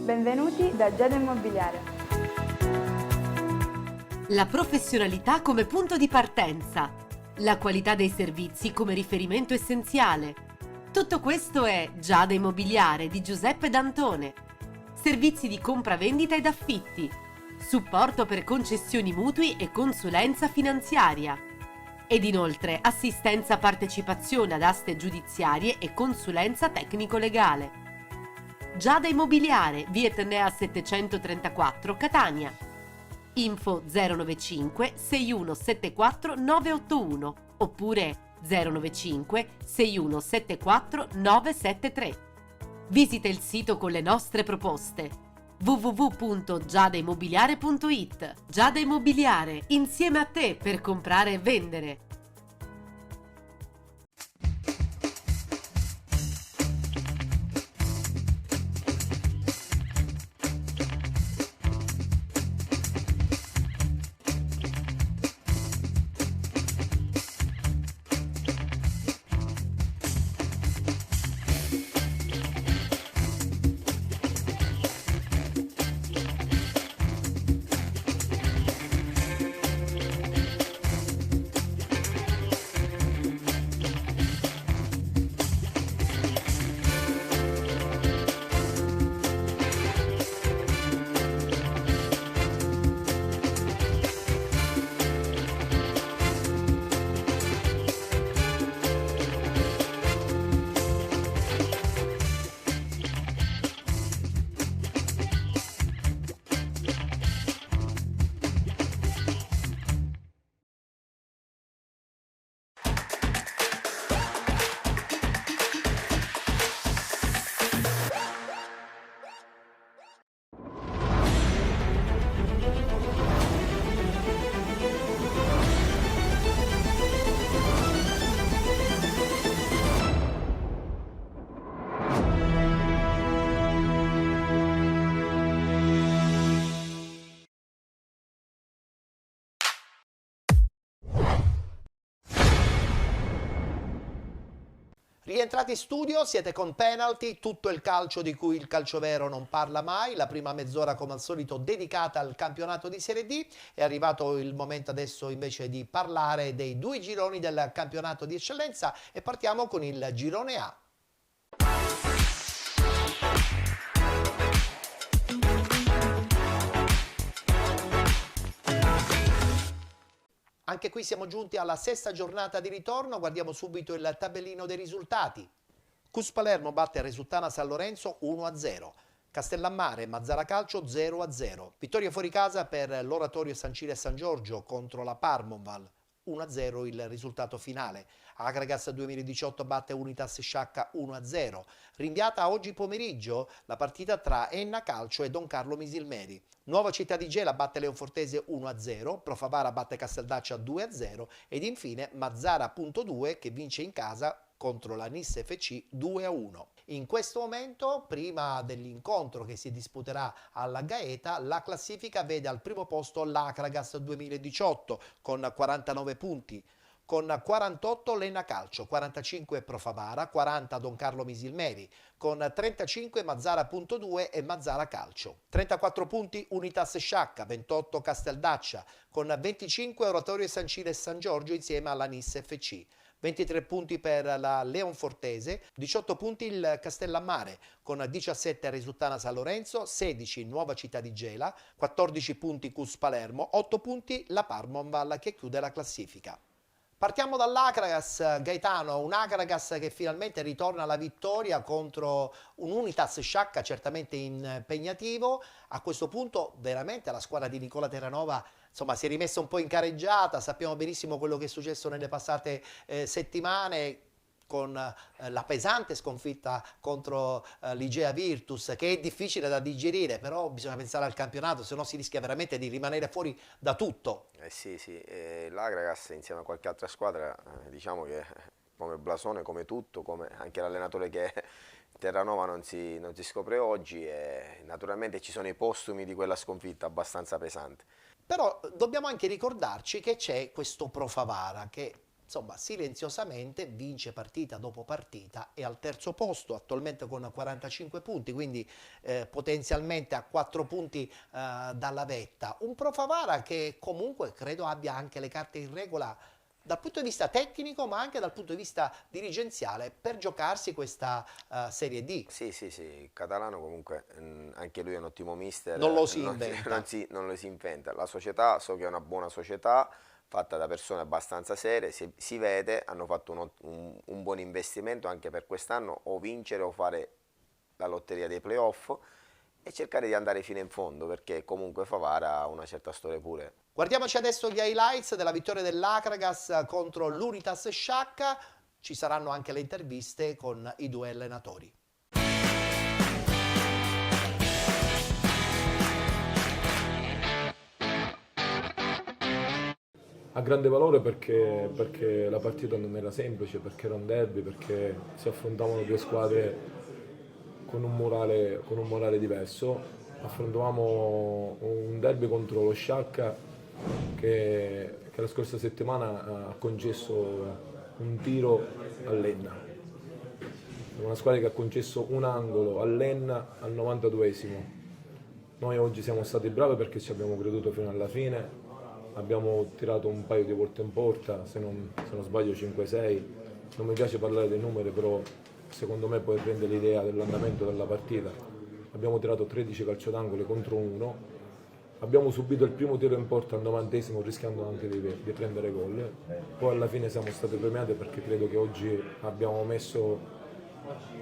Benvenuti da Giada Immobiliare.
La professionalità come punto di partenza, la qualità dei servizi come riferimento essenziale. Tutto questo è Giada Immobiliare di Giuseppe D'Antone. Servizi di compra-vendita ed affitti, supporto per concessioni mutui e consulenza finanziaria. Ed inoltre assistenza partecipazione ad aste giudiziarie e consulenza tecnico-legale. Giada Immobiliare, via Etnea 734, Catania. Info 095 6174 981 oppure 095 6174 973. Visita il sito con le nostre proposte www.giadaimmobiliare.it. Giada Immobiliare, insieme a te per comprare e vendere.
Rientrati in studio, siete con Penalty, tutto il calcio di cui il calcio vero non parla mai, la prima mezz'ora come al solito dedicata al campionato di Serie D. È arrivato il momento adesso invece di parlare dei 2 gironi del campionato di eccellenza e partiamo con il girone A. Anche qui siamo giunti alla 6ª giornata di ritorno, guardiamo subito il tabellino dei risultati. Cus Palermo batte Resultana San Lorenzo 1-0, Castellammare e Mazzara Calcio 0-0, vittoria fuori casa per l'Oratorio San Cile e San Giorgio contro la Parmonval 1-0 il risultato finale. Akragas 2018 batte Unitas Sciacca 1-0. Rinviata a oggi pomeriggio la partita tra Enna Calcio e Don Carlo Misilmeri. Nuova Città di Gela batte Leonfortese 1-0, Profavara batte Casteldaccia 2-0 ed infine Mazzara.2 che vince in casa contro la Nis FC 2-1. In questo momento, prima dell'incontro che si disputerà alla Gaeta, la classifica vede al primo posto l'Akragas 2018 con 49 punti, con 48 l'Enna Calcio, 45 Profavara, 40 Don Carlo Misilmeri, con 35 Mazzara.2 e Mazzara Calcio, 34 punti Unitas Sciacca, 28 Casteldaccia, con 25 Oratorio San Cile e San Giorgio insieme alla Nis FC. 23 punti per la Leonfortese, 18 punti il Castellammare, con 17 Resultana San Lorenzo, 16 Nuova Città di Gela, 14 punti Cus Palermo, 8 punti la Parmonval che chiude la classifica. Partiamo dall'Akragas, Gaetano, un Akragas che finalmente ritorna alla vittoria contro un Unitas Sciacca certamente impegnativo. A questo punto veramente la squadra di Nicola Terranova insomma si è rimessa un po' in careggiata, sappiamo benissimo quello che è successo nelle passate settimane con la pesante sconfitta contro l'Igea Virtus, che è difficile da digerire, però bisogna pensare al campionato, se no si rischia veramente di rimanere fuori da tutto.
Sì, l'Akragas insieme a qualche altra squadra, diciamo che come blasone, come tutto, come anche l'allenatore che è Terranova non si scopre oggi e naturalmente ci sono i postumi di quella sconfitta abbastanza pesante.
Però dobbiamo anche ricordarci che c'è questo Profavara che insomma silenziosamente vince partita dopo partita, è al terzo posto attualmente con 45 punti, quindi potenzialmente a 4 punti dalla vetta. Un Profavara che comunque credo abbia anche le carte in regola dal punto di vista tecnico ma anche dal punto di vista dirigenziale per giocarsi questa Serie D.
Sì, il catalano comunque anche lui è un ottimo mister.
Non lo si inventa.
Non lo si inventa. La società, so che è una buona società, fatta da persone abbastanza serie, si vede, hanno fatto un buon investimento anche per quest'anno, o vincere o fare la lotteria dei playoff e cercare di andare fino in fondo, perché comunque Favara ha una certa storia pure.
Guardiamoci adesso gli highlights della vittoria dell'Akragas contro l'Unitas Sciacca, ci saranno anche le interviste con i 2 allenatori.
Ha grande valore perché la partita non era semplice, perché era un derby, perché si affrontavano 2 squadre con un morale diverso. Affrontavamo un derby contro lo Sciacca che la scorsa settimana ha concesso un tiro all'Enna. È una squadra che ha concesso un angolo all'Enna al 92esimo. Noi oggi siamo stati bravi perché ci abbiamo creduto fino alla fine. Abbiamo tirato un paio di volte in porta, se non sbaglio 5-6. Non mi piace parlare dei numeri, però secondo me poi prende l'idea dell'andamento della partita. Abbiamo tirato 13 calci d'angolo contro 1. Abbiamo subito il primo tiro in porta al 90esimo rischiando anche di prendere gol. Poi alla fine siamo stati premiati perché credo che oggi abbiamo messo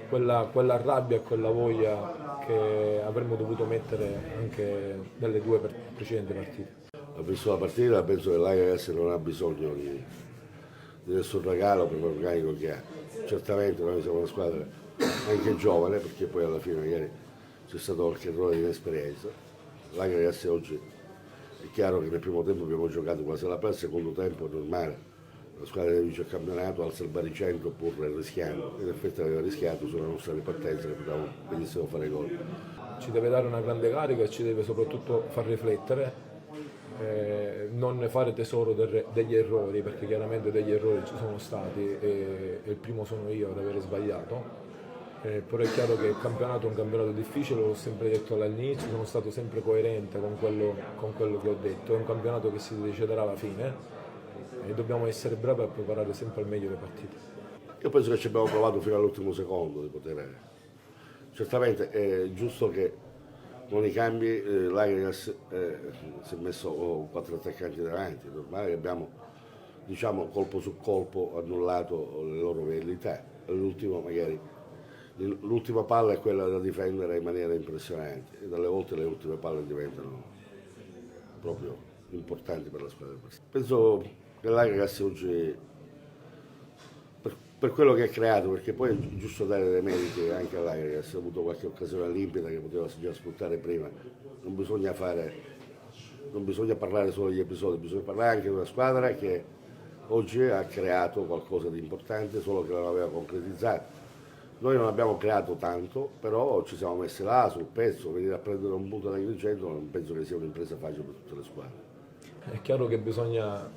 quella rabbia e quella voglia che avremmo dovuto mettere anche nelle 2 precedenti partite.
Ho visto la partita, penso che l'Akragas non ha bisogno di nessun regalo per l'organico che ha. Certamente noi siamo una squadra anche giovane, perché poi alla fine magari c'è stato qualche errore di inesperienza. L'Akragas oggi è chiaro che nel primo tempo abbiamo giocato quasi alla pari, il secondo tempo è normale. La squadra che vince il campionato alza il baricentro pur rischiando. In effetti aveva rischiato sulla nostra ripartenza che potevamo benissimo fare gol.
Ci deve dare una grande carica e ci deve soprattutto far riflettere. non fare tesoro degli errori, perché chiaramente degli errori ci sono stati e il primo sono io ad aver sbagliato. Però è chiaro che il campionato è un campionato difficile, l'ho sempre detto all'inizio, sono stato sempre coerente con quello che ho detto, è un campionato che si deciderà alla fine e dobbiamo essere bravi a preparare sempre al meglio le partite.
Io penso che ci abbiamo provato fino all'ultimo secondo di poter. Certamente è giusto che con i cambi l'Agrigas si è messo 4 attaccanti davanti, è normale che abbiamo, diciamo, colpo su colpo annullato le loro velleità. L'ultima palla è quella da difendere in maniera impressionante e dalle volte le ultime palle diventano proprio importanti per la squadra. Penso che l'Agrigas oggi, per quello che ha creato, perché poi è giusto dare dei meriti anche all'Agrigas, ha avuto qualche occasione limpida che poteva già sfruttare prima, non bisogna parlare solo degli episodi, bisogna parlare anche di una squadra che oggi ha creato qualcosa di importante, solo che non aveva concretizzato. Noi non abbiamo creato tanto, però ci siamo messi là sul pezzo, venire a prendere un punto da Agrigento non penso che sia un'impresa facile per tutte le squadre.
È chiaro che bisogna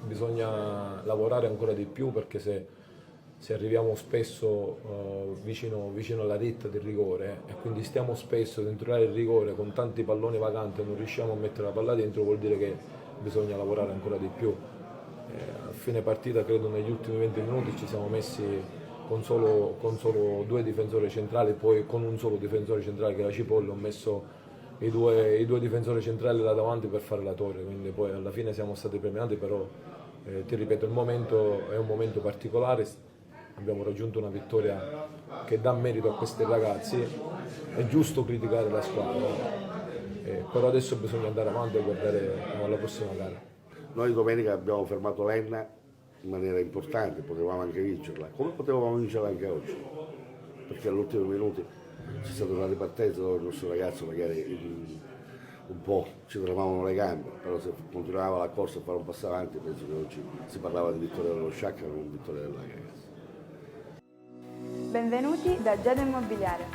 lavorare ancora di più, perché se arriviamo spesso vicino alla ritta del rigore e quindi stiamo spesso dentro l'area del rigore con tanti palloni vacanti e non riusciamo a mettere la palla dentro, vuol dire che bisogna lavorare ancora di più. A fine partita, credo negli ultimi 20 minuti, ci siamo messi con solo 2 difensori centrali, poi con un solo difensore centrale che era Cipolla, ho messo i due difensori centrali là davanti per fare la torre, quindi poi alla fine siamo stati premiati, però ti ripeto, il momento è un momento particolare, abbiamo raggiunto una vittoria che dà merito a questi ragazzi, è giusto criticare la squadra, però adesso bisogna andare avanti e guardare alla prossima gara.
Noi domenica abbiamo fermato l'Enna in maniera importante, potevamo anche vincerla, come potevamo vincerla anche oggi, perché all'ultimo minuti c'è stata una ripartenza dove il nostro ragazzo magari un po' ci trovavano le gambe, però se continuava la corsa a fare un passo avanti penso che oggi si parlava di vittoria dello Sciacca, non di vittoria dell'Agrigas.
Benvenuti da Giada Immobiliare.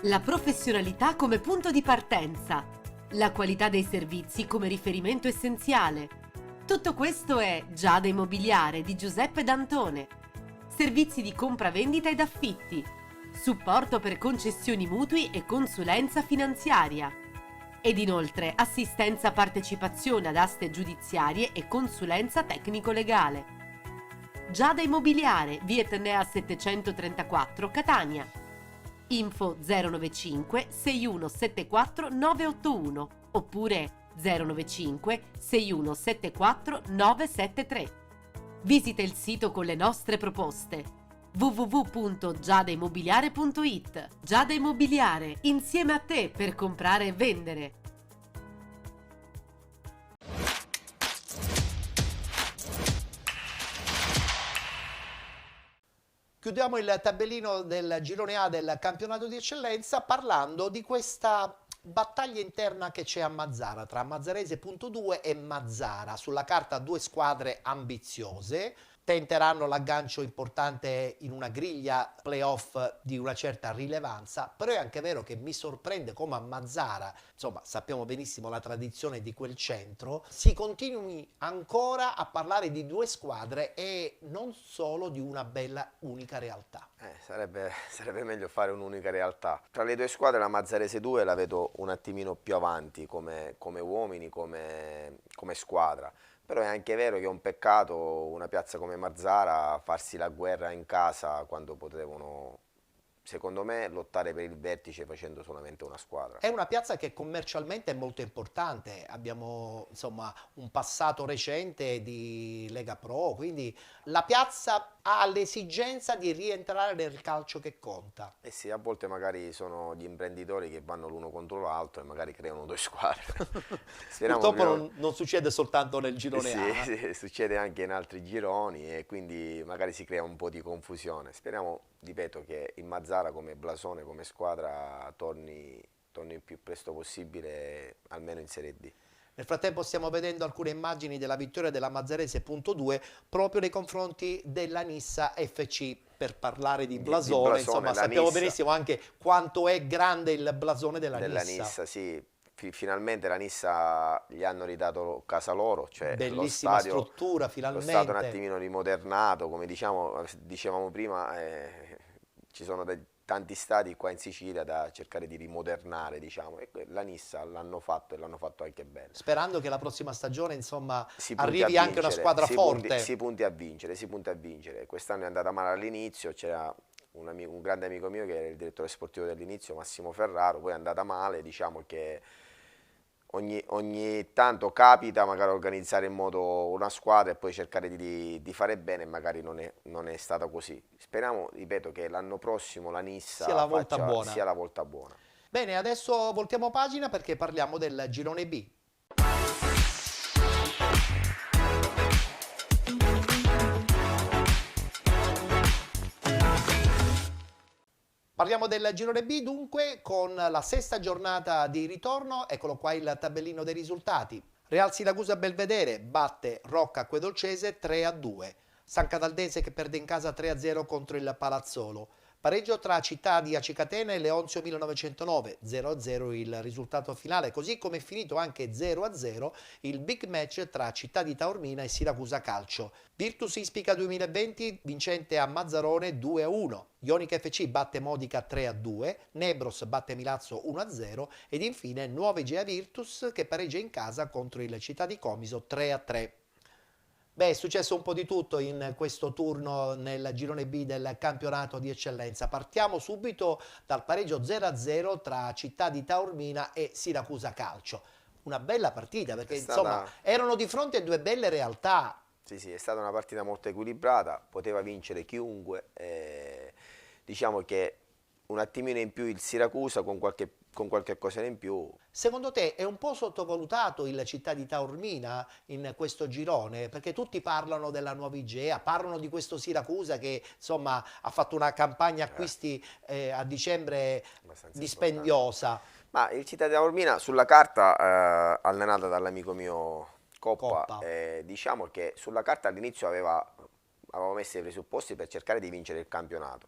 La professionalità come punto di partenza, la qualità dei servizi come riferimento essenziale. Tutto questo è Giada Immobiliare di Giuseppe D'Antone. Servizi di compravendita ed affitti, supporto per concessioni mutui e consulenza finanziaria. Ed inoltre assistenza partecipazione ad aste giudiziarie e consulenza tecnico-legale. Giada Immobiliare, via Etnea 734, Catania. Info 095 6174 981 oppure 095 6174 973. Visita il sito con le nostre proposte www.giadaimmobiliare.it. Giada Immobiliare, insieme a te per comprare e vendere.
Chiudiamo il tabellino del girone A del campionato di eccellenza parlando di questa battaglia interna che c'è a Mazzara tra Mazzarese.2 e Mazzara. Sulla carta 2 squadre ambiziose, tenteranno l'aggancio importante in una griglia playoff di una certa rilevanza, però è anche vero che mi sorprende come a Mazzara, insomma sappiamo benissimo la tradizione di quel centro, si continui ancora a parlare di 2 squadre e non solo di una bella unica realtà.
Sarebbe meglio fare un'unica realtà. Tra le 2 squadre la Mazzarese 2 la vedo un attimino più avanti come uomini, come squadra. Però è anche vero che è un peccato una piazza come Mazzara farsi la guerra in casa quando potevano, secondo me, lottare per il vertice facendo solamente una squadra.
È una piazza che commercialmente è molto importante, abbiamo insomma un passato recente di Lega Pro, quindi la piazza ha l'esigenza di rientrare nel calcio che conta.
Eh sì, a volte magari sono gli imprenditori che vanno l'uno contro l'altro e magari creano 2 squadre.
Purtroppo non succede soltanto nel girone A.
Sì, succede anche in altri gironi e quindi magari si crea un po' di confusione. Speriamo, ripeto, che il Mazzara come blasone, come squadra torni il più presto possibile, almeno in Serie D.
Nel frattempo stiamo vedendo alcune immagini della vittoria della Mazzarese.2 proprio nei confronti della Nissa FC. Per parlare di blasone, insomma sappiamo benissimo anche quanto è grande il blasone della Nissa.
Sì, finalmente la Nissa gli hanno ridato casa loro, cioè
bellissima struttura, finalmente.
Lo stadio un attimino rimodernato, come dicevamo prima, ci sono tanti stadi qua in Sicilia da cercare di rimodernare, diciamo, e la Nissa l'hanno fatto e l'hanno fatto anche bene.
Sperando che la prossima stagione, insomma, arrivi anche una squadra forte.
Si punti a vincere. Quest'anno è andata male all'inizio, c'era un grande amico mio che era il direttore sportivo dell'inizio, Massimo Ferraro, poi è andata male, diciamo che ogni tanto capita magari organizzare in modo una squadra e poi cercare di fare bene, magari non è stata così. Speriamo, ripeto, che l'anno prossimo la Nissa sia la volta buona.
Bene, adesso voltiamo pagina perché parliamo del girone B. Parliamo del girone B dunque con la sesta giornata di ritorno, eccolo qua il tabellino dei risultati. Real Siracusa Belvedere batte Rocca Acquedolcese 3-2, San Cataldense che perde in casa 3-0 contro il Palazzolo, pareggio tra Città di Acicatena e Leonzio 1909, 0-0 il risultato finale, così come è finito anche 0-0 il big match tra Città di Taormina e Siracusa Calcio. Virtus Ispica 2020 vincente a Mazzarone 2-1, Ionica FC batte Modica 3-2, Nebros batte Milazzo 1-0 ed infine Nuova Igea Virtus che pareggia in casa contro il Città di Comiso 3-3. Beh, è successo un po' di tutto in questo turno nel girone B del campionato di eccellenza. Partiamo subito dal pareggio 0-0 tra Città di Taormina e Siracusa Calcio. Una bella partita perché insomma erano di fronte a due belle realtà.
Sì, è stata una partita molto equilibrata, poteva vincere chiunque. Diciamo che un attimino in più il Siracusa con qualche cosa in più.
Secondo te è un po' sottovalutato il Città di Taormina in questo girone? Perché tutti parlano della Nuova Igea, parlano di questo Siracusa che insomma ha fatto una campagna acquisti a dicembre dispendiosa.
Ma il Città di Taormina sulla carta, allenata dall'amico mio Coppa. Diciamo che sulla carta all'inizio aveva messo i presupposti per cercare di vincere il campionato.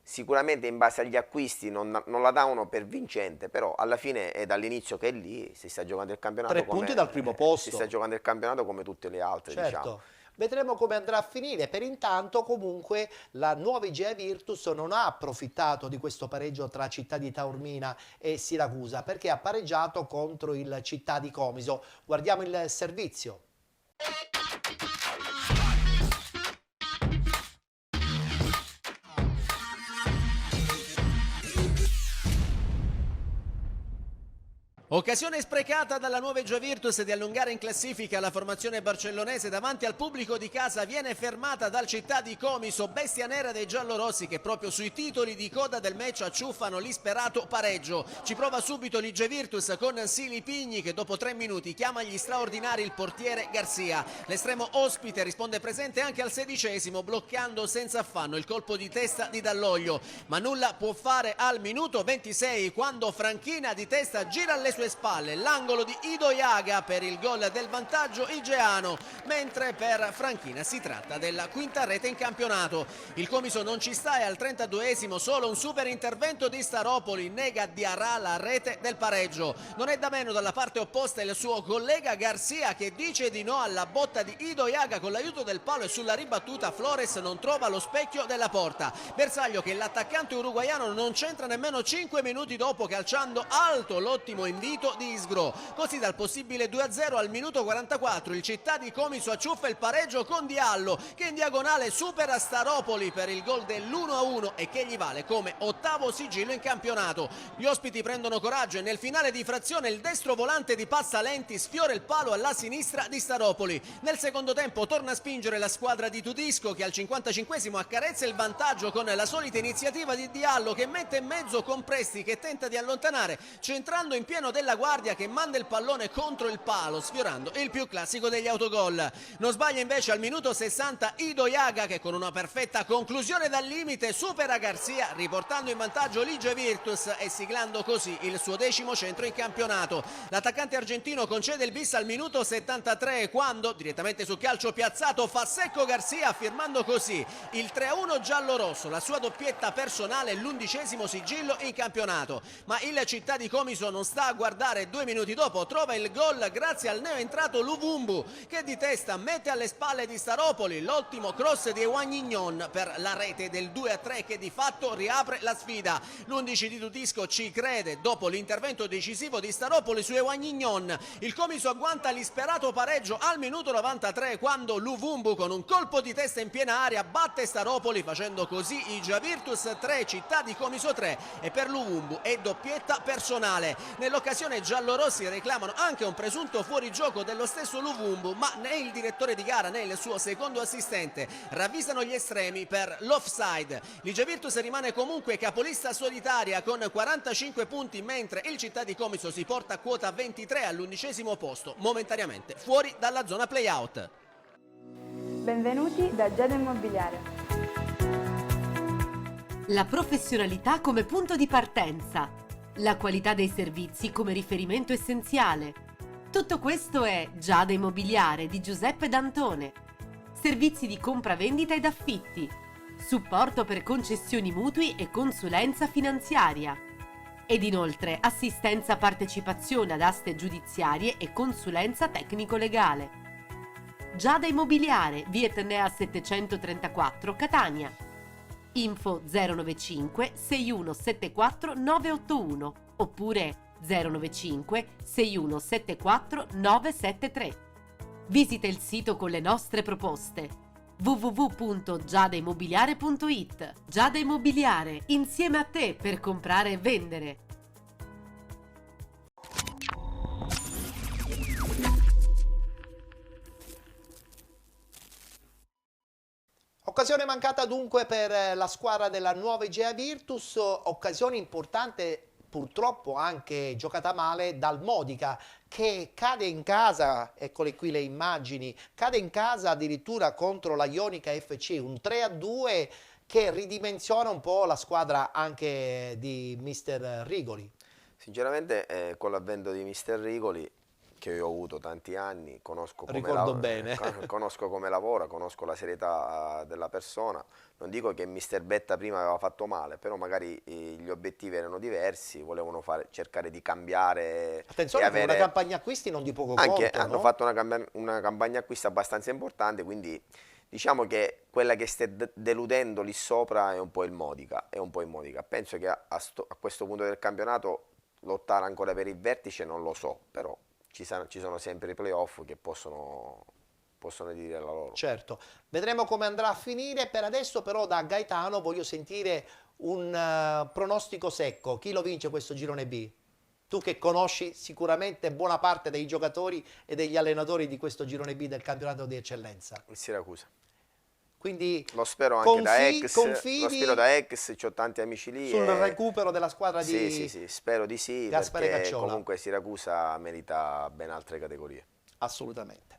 Sicuramente in base agli acquisti non la davano per vincente, però alla fine è dall'inizio che è lì, si sta giocando il campionato.
3 punti dal primo posto.
Si sta giocando il campionato come tutte le altre,
certo.
Diciamo.
Vedremo come andrà a finire. Per intanto comunque la Nuova Igea Virtus non ha approfittato di questo pareggio tra Città di Taormina e Siracusa perché ha pareggiato contro il Città di Comiso. Guardiamo il servizio.
Occasione sprecata dalla Nuova Igea Virtus di allungare in classifica la formazione barcellonese davanti al pubblico di casa, viene fermata dal Città di Comiso, bestia nera dei giallorossi che proprio sui titoli di coda del match acciuffano l'isperato pareggio. Ci prova subito l'Igea Virtus con Sili Pigni che dopo 3 minuti chiama agli straordinari il portiere Garcia. L'estremo ospite risponde presente anche al 16esimo bloccando senza affanno il colpo di testa di Dall'Oglio, ma nulla può fare al minuto 26 quando Franchina di testa gira alle sue spalle l'angolo di Ido Iaga per il gol del vantaggio igeano, mentre per Franchina si tratta della quinta rete in campionato. Il Comiso non ci sta e al 32esimo solo un super intervento di Staropoli nega Diarra la rete del pareggio. Non è da meno dalla parte opposta il suo collega Garcia che dice di no alla botta di Ido Iaga con l'aiuto del palo e sulla ribattuta Flores non trova lo specchio della porta. Bersaglio che l'attaccante uruguaiano non c'entra nemmeno 5 minuti dopo calciando alto l'ottimo invito di Isgro. Così dal possibile 2-0 al minuto 44 il Città di Comiso acciuffa il pareggio con Diallo che in diagonale supera Staropoli per il gol dell'1-1 e che gli vale come 8° sigillo in campionato. Gli ospiti prendono coraggio e nel finale di frazione il destro volante di Passalenti sfiora il palo alla sinistra di Staropoli. Nel secondo tempo torna a spingere la squadra di Tudisco che al 55esimo accarezza il vantaggio con la solita iniziativa di Diallo che mette in mezzo con Presti che tenta di allontanare centrando in pieno della guardia che manda il pallone contro il palo sfiorando il più classico degli autogol. Non sbaglia invece al minuto 60 Ido Iaga che con una perfetta conclusione dal limite supera Garcia riportando in vantaggio l'Igea Virtus e siglando così il suo 10° centro in campionato. L'attaccante argentino concede il bis al minuto 73 quando direttamente su calcio piazzato fa secco Garcia firmando così il 3-1 giallo-rosso, la sua doppietta personale, l'11° sigillo in campionato. Ma il Città di Comiso non sta a guardare guardare 2 minuti dopo trova il gol grazie al neoentrato Luvumbu che di testa mette alle spalle di Staropoli l'ottimo cross di Ewagnignon per la rete del 2-3 che di fatto riapre la sfida. L'11 di Tutisco ci crede dopo l'intervento decisivo di Staropoli su Ewagnignon. Il Comiso agguanta l'isperato pareggio al minuto 93 quando Luvumbu con un colpo di testa in piena aria batte Staropoli facendo così i Gia Virtus 3, Città di Comiso 3 e per Luvumbu è doppietta personale. Nell'occasione i giallorossi reclamano anche un presunto fuorigioco dello stesso Luvumbu, ma né il direttore di gara né il suo secondo assistente ravvisano gli estremi per l'offside. L'Igia Virtus rimane comunque capolista solitaria con 45 punti, mentre il Città di Comiso si porta a quota 23 all'11° posto, momentaneamente fuori dalla zona play-out.
Benvenuti da Giada Immobiliare.
La professionalità come punto di partenza, la qualità dei servizi come riferimento essenziale. Tutto questo è Giada Immobiliare di Giuseppe D'Antone. Servizi di compravendita ed affitti, supporto per concessioni mutui e consulenza finanziaria. Ed inoltre assistenza partecipazione ad aste giudiziarie e consulenza tecnico-legale. Giada Immobiliare, via Etnea 734, Catania. Info 095 6174 981 oppure 095 6174 973. Visita il sito con le nostre proposte www.giadaimmobiliare.it. Giada Immobiliare, insieme a te per comprare e vendere.
Occasione mancata dunque per la squadra della nuova Igea Virtus, occasione importante purtroppo anche giocata male dal Modica che cade in casa, eccole qui le immagini, cade in casa addirittura contro la Ionica FC, un 3-2 che ridimensiona un po' la squadra anche di mister Rigoli.
Sinceramente con l'avvento di mister Rigoli, che io ho avuto tanti anni, conosco come lavora, conosco la serietà della persona. Non dico che mister Betta prima aveva fatto male, però magari gli obiettivi erano diversi, volevano cercare di cambiare.
Attenzione, con una campagna acquisti non di poco conto,
hanno fatto una campagna acquisti abbastanza importante, quindi diciamo che quella che sta deludendo lì sopra è un po' il Modica. Penso che a questo punto del campionato lottare ancora per il vertice non lo so, però ci sono sempre i playoff che possono dire la loro.
Certo, vedremo come andrà a finire. Per adesso però da Gaetano voglio sentire un pronostico secco. Chi lo vince questo girone B? Tu che conosci sicuramente buona parte dei giocatori e degli allenatori di questo girone B del campionato di eccellenza.
Il Siracusa.
Quindi
lo spero anche da ex, lo spero da ex, ho tanti amici lì.
Sul recupero della squadra di
Sì, spero di sì,
Gaspare
perché
Cacciola.
comunque Siracusa merita ben altre categorie.
Assolutamente.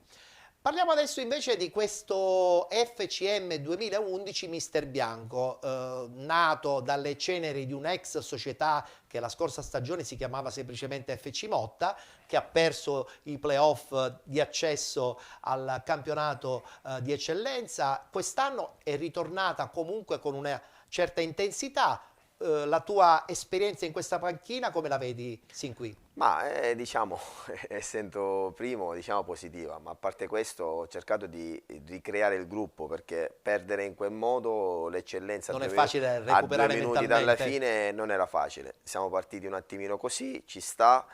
Parliamo adesso invece di questo FCM 2011 Mister Bianco, nato dalle ceneri di un'ex società che la scorsa stagione si chiamava semplicemente FC Motta, che ha perso i playoff di accesso al campionato di eccellenza. Quest'anno è ritornata comunque con una certa intensità. La tua esperienza in questa panchina come la vedi sin qui?
Ma diciamo, essendo primo, diciamo positiva, ma a parte questo ho cercato di ricreare il gruppo, perché perdere in quel modo l'eccellenza
non è facile recuperare
a 2 minuti dalla fine non era facile. Siamo partiti un attimino così, ci sta,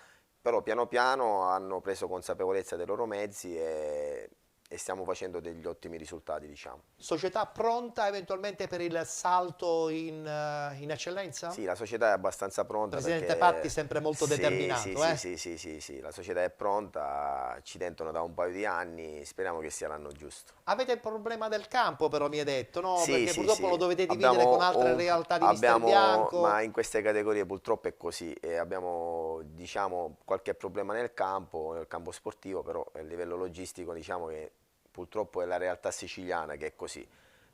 però piano piano hanno preso consapevolezza dei loro mezzi e stiamo facendo degli ottimi risultati, diciamo.
Società pronta eventualmente per il salto in eccellenza?
Sì, la società è abbastanza pronta.
Presidente Patti sempre molto determinato.
Sì, la società è pronta, ci tentano da un paio di anni, speriamo che sia l'anno giusto.
Avete il problema del campo però mi hai detto, no?
Sì,
perché purtroppo lo dovete dividere
abbiamo
con altre realtà di Mister Bianco.
Ma in queste categorie purtroppo è così, e abbiamo diciamo qualche problema nel campo sportivo, però a livello logistico diciamo che purtroppo è la realtà siciliana che è così.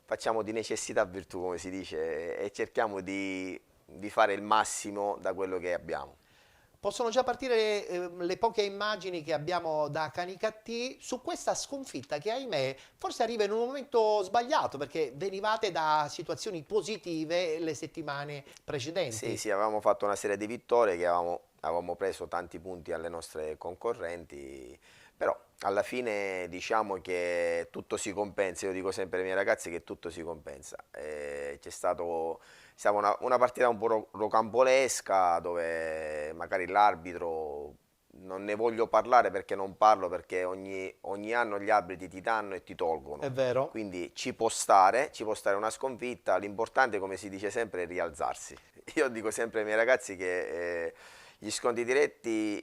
Facciamo di necessità virtù, come si dice, e cerchiamo di fare il massimo da quello che abbiamo.
Possono già partire le poche immagini che abbiamo da Canicattì su questa sconfitta che, ahimè, forse arriva in un momento sbagliato, perché venivate da situazioni positive le settimane precedenti.
Sì, avevamo fatto una serie di vittorie che avevamo avevamo preso tanti punti alle nostre concorrenti, però alla fine diciamo che tutto si compensa. Io dico sempre ai miei ragazzi che tutto si compensa. C'è stato una partita un po' rocambolesca, dove magari l'arbitro, non ne voglio parlare perché non parlo, perché ogni anno gli arbitri ti danno e ti tolgono.
È vero.
Quindi ci può stare una sconfitta, l'importante, come si dice sempre, è rialzarsi. Io dico sempre ai miei ragazzi che gli scontri diretti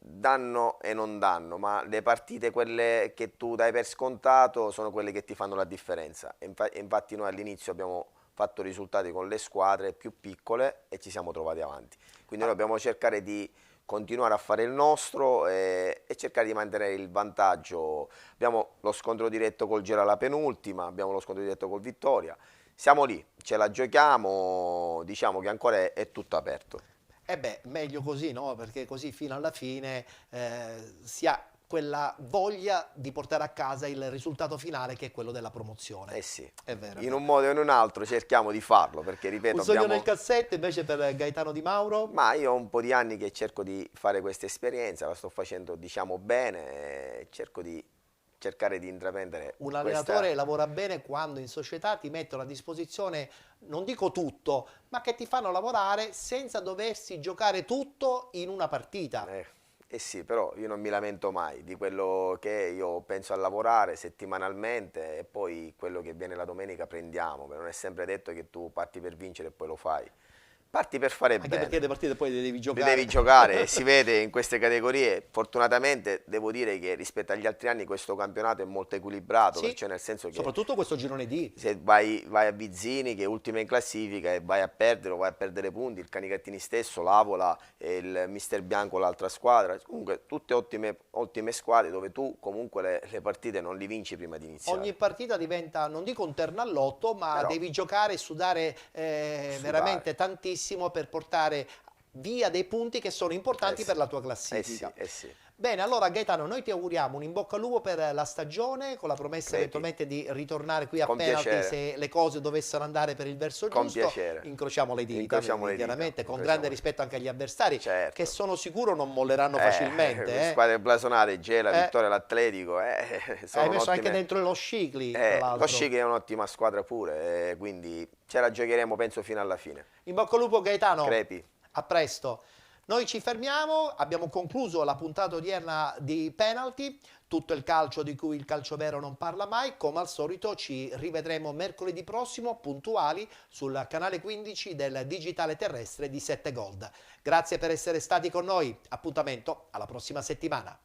danno e non danno, ma le partite, quelle che tu dai per scontato, sono quelle che ti fanno la differenza. Infatti noi all'inizio abbiamo fatto risultati con le squadre più piccole e ci siamo trovati avanti. Quindi noi dobbiamo cercare di continuare a fare il nostro e cercare di mantenere il vantaggio. Abbiamo lo scontro diretto col Gela alla penultima, abbiamo lo scontro diretto col Vittoria. Siamo lì, ce la giochiamo, diciamo che ancora è tutto aperto.
E beh, meglio così, no? Perché così fino alla fine si ha quella voglia di portare a casa il risultato finale, che è quello della promozione.
Sì,
è vero.
In un modo o in un altro cerchiamo di farlo, perché ripeto,
un sogno nel cassetto invece per Gaetano Di Mauro?
Ma io ho un po' di anni che cerco di fare questa esperienza, la sto facendo, diciamo, bene, cerco di cercare di intraprendere.
Un allenatore lavora bene quando in società ti mettono a disposizione, non dico tutto, ma che ti fanno lavorare senza doversi giocare tutto in una partita.
Sì, però io non mi lamento mai di quello che io penso a lavorare settimanalmente, e poi quello che viene la domenica prendiamo, non è sempre detto che tu parti per vincere e poi lo fai. Parti per fare
Anche
bene.
perché le partite poi le devi giocare.
Le devi giocare, si vede in queste categorie. Fortunatamente devo dire che rispetto agli altri anni questo campionato è molto equilibrato,
Sì,
perciò nel senso che
soprattutto questo girone D.
se vai a Vizzini, che è ultima in classifica, e vai a perdere o vai a perdere punti, il Canicattini stesso, l'Avola e il Mister Bianco, l'altra squadra, comunque tutte ottime squadre dove tu comunque le partite non li vinci prima di iniziare.
Ogni partita diventa, non dico un terno al lotto, ma
Però
devi giocare e sudare veramente tantissimo per portare via dei punti che sono importanti per la tua classifica.
Sì.
Bene, allora Gaetano, noi ti auguriamo un in bocca al lupo per la stagione, con la promessa eventualmente di ritornare qui a penalty se le cose dovessero andare per il verso giusto.
Con piacere.
Incrociamo le dita, chiaramente, con grande rispetto anche agli avversari, che sono sicuro non molleranno facilmente.
Le squadre blasonate, Gela, Vittoria, l'Atletico, sono
hai messo
ottime.
anche dentro lo Scicli,
lo Scicli è un'ottima squadra pure, quindi ce la giocheremo penso fino alla fine.
In bocca al lupo Gaetano.
Crepi.
A presto. Noi ci fermiamo, abbiamo concluso la puntata odierna di Penalty, tutto il calcio di cui il calcio vero non parla mai. Come al solito ci rivedremo mercoledì prossimo, puntuali, sul canale 15 del digitale terrestre di 7 Gold. Grazie per essere stati con noi, appuntamento alla prossima settimana.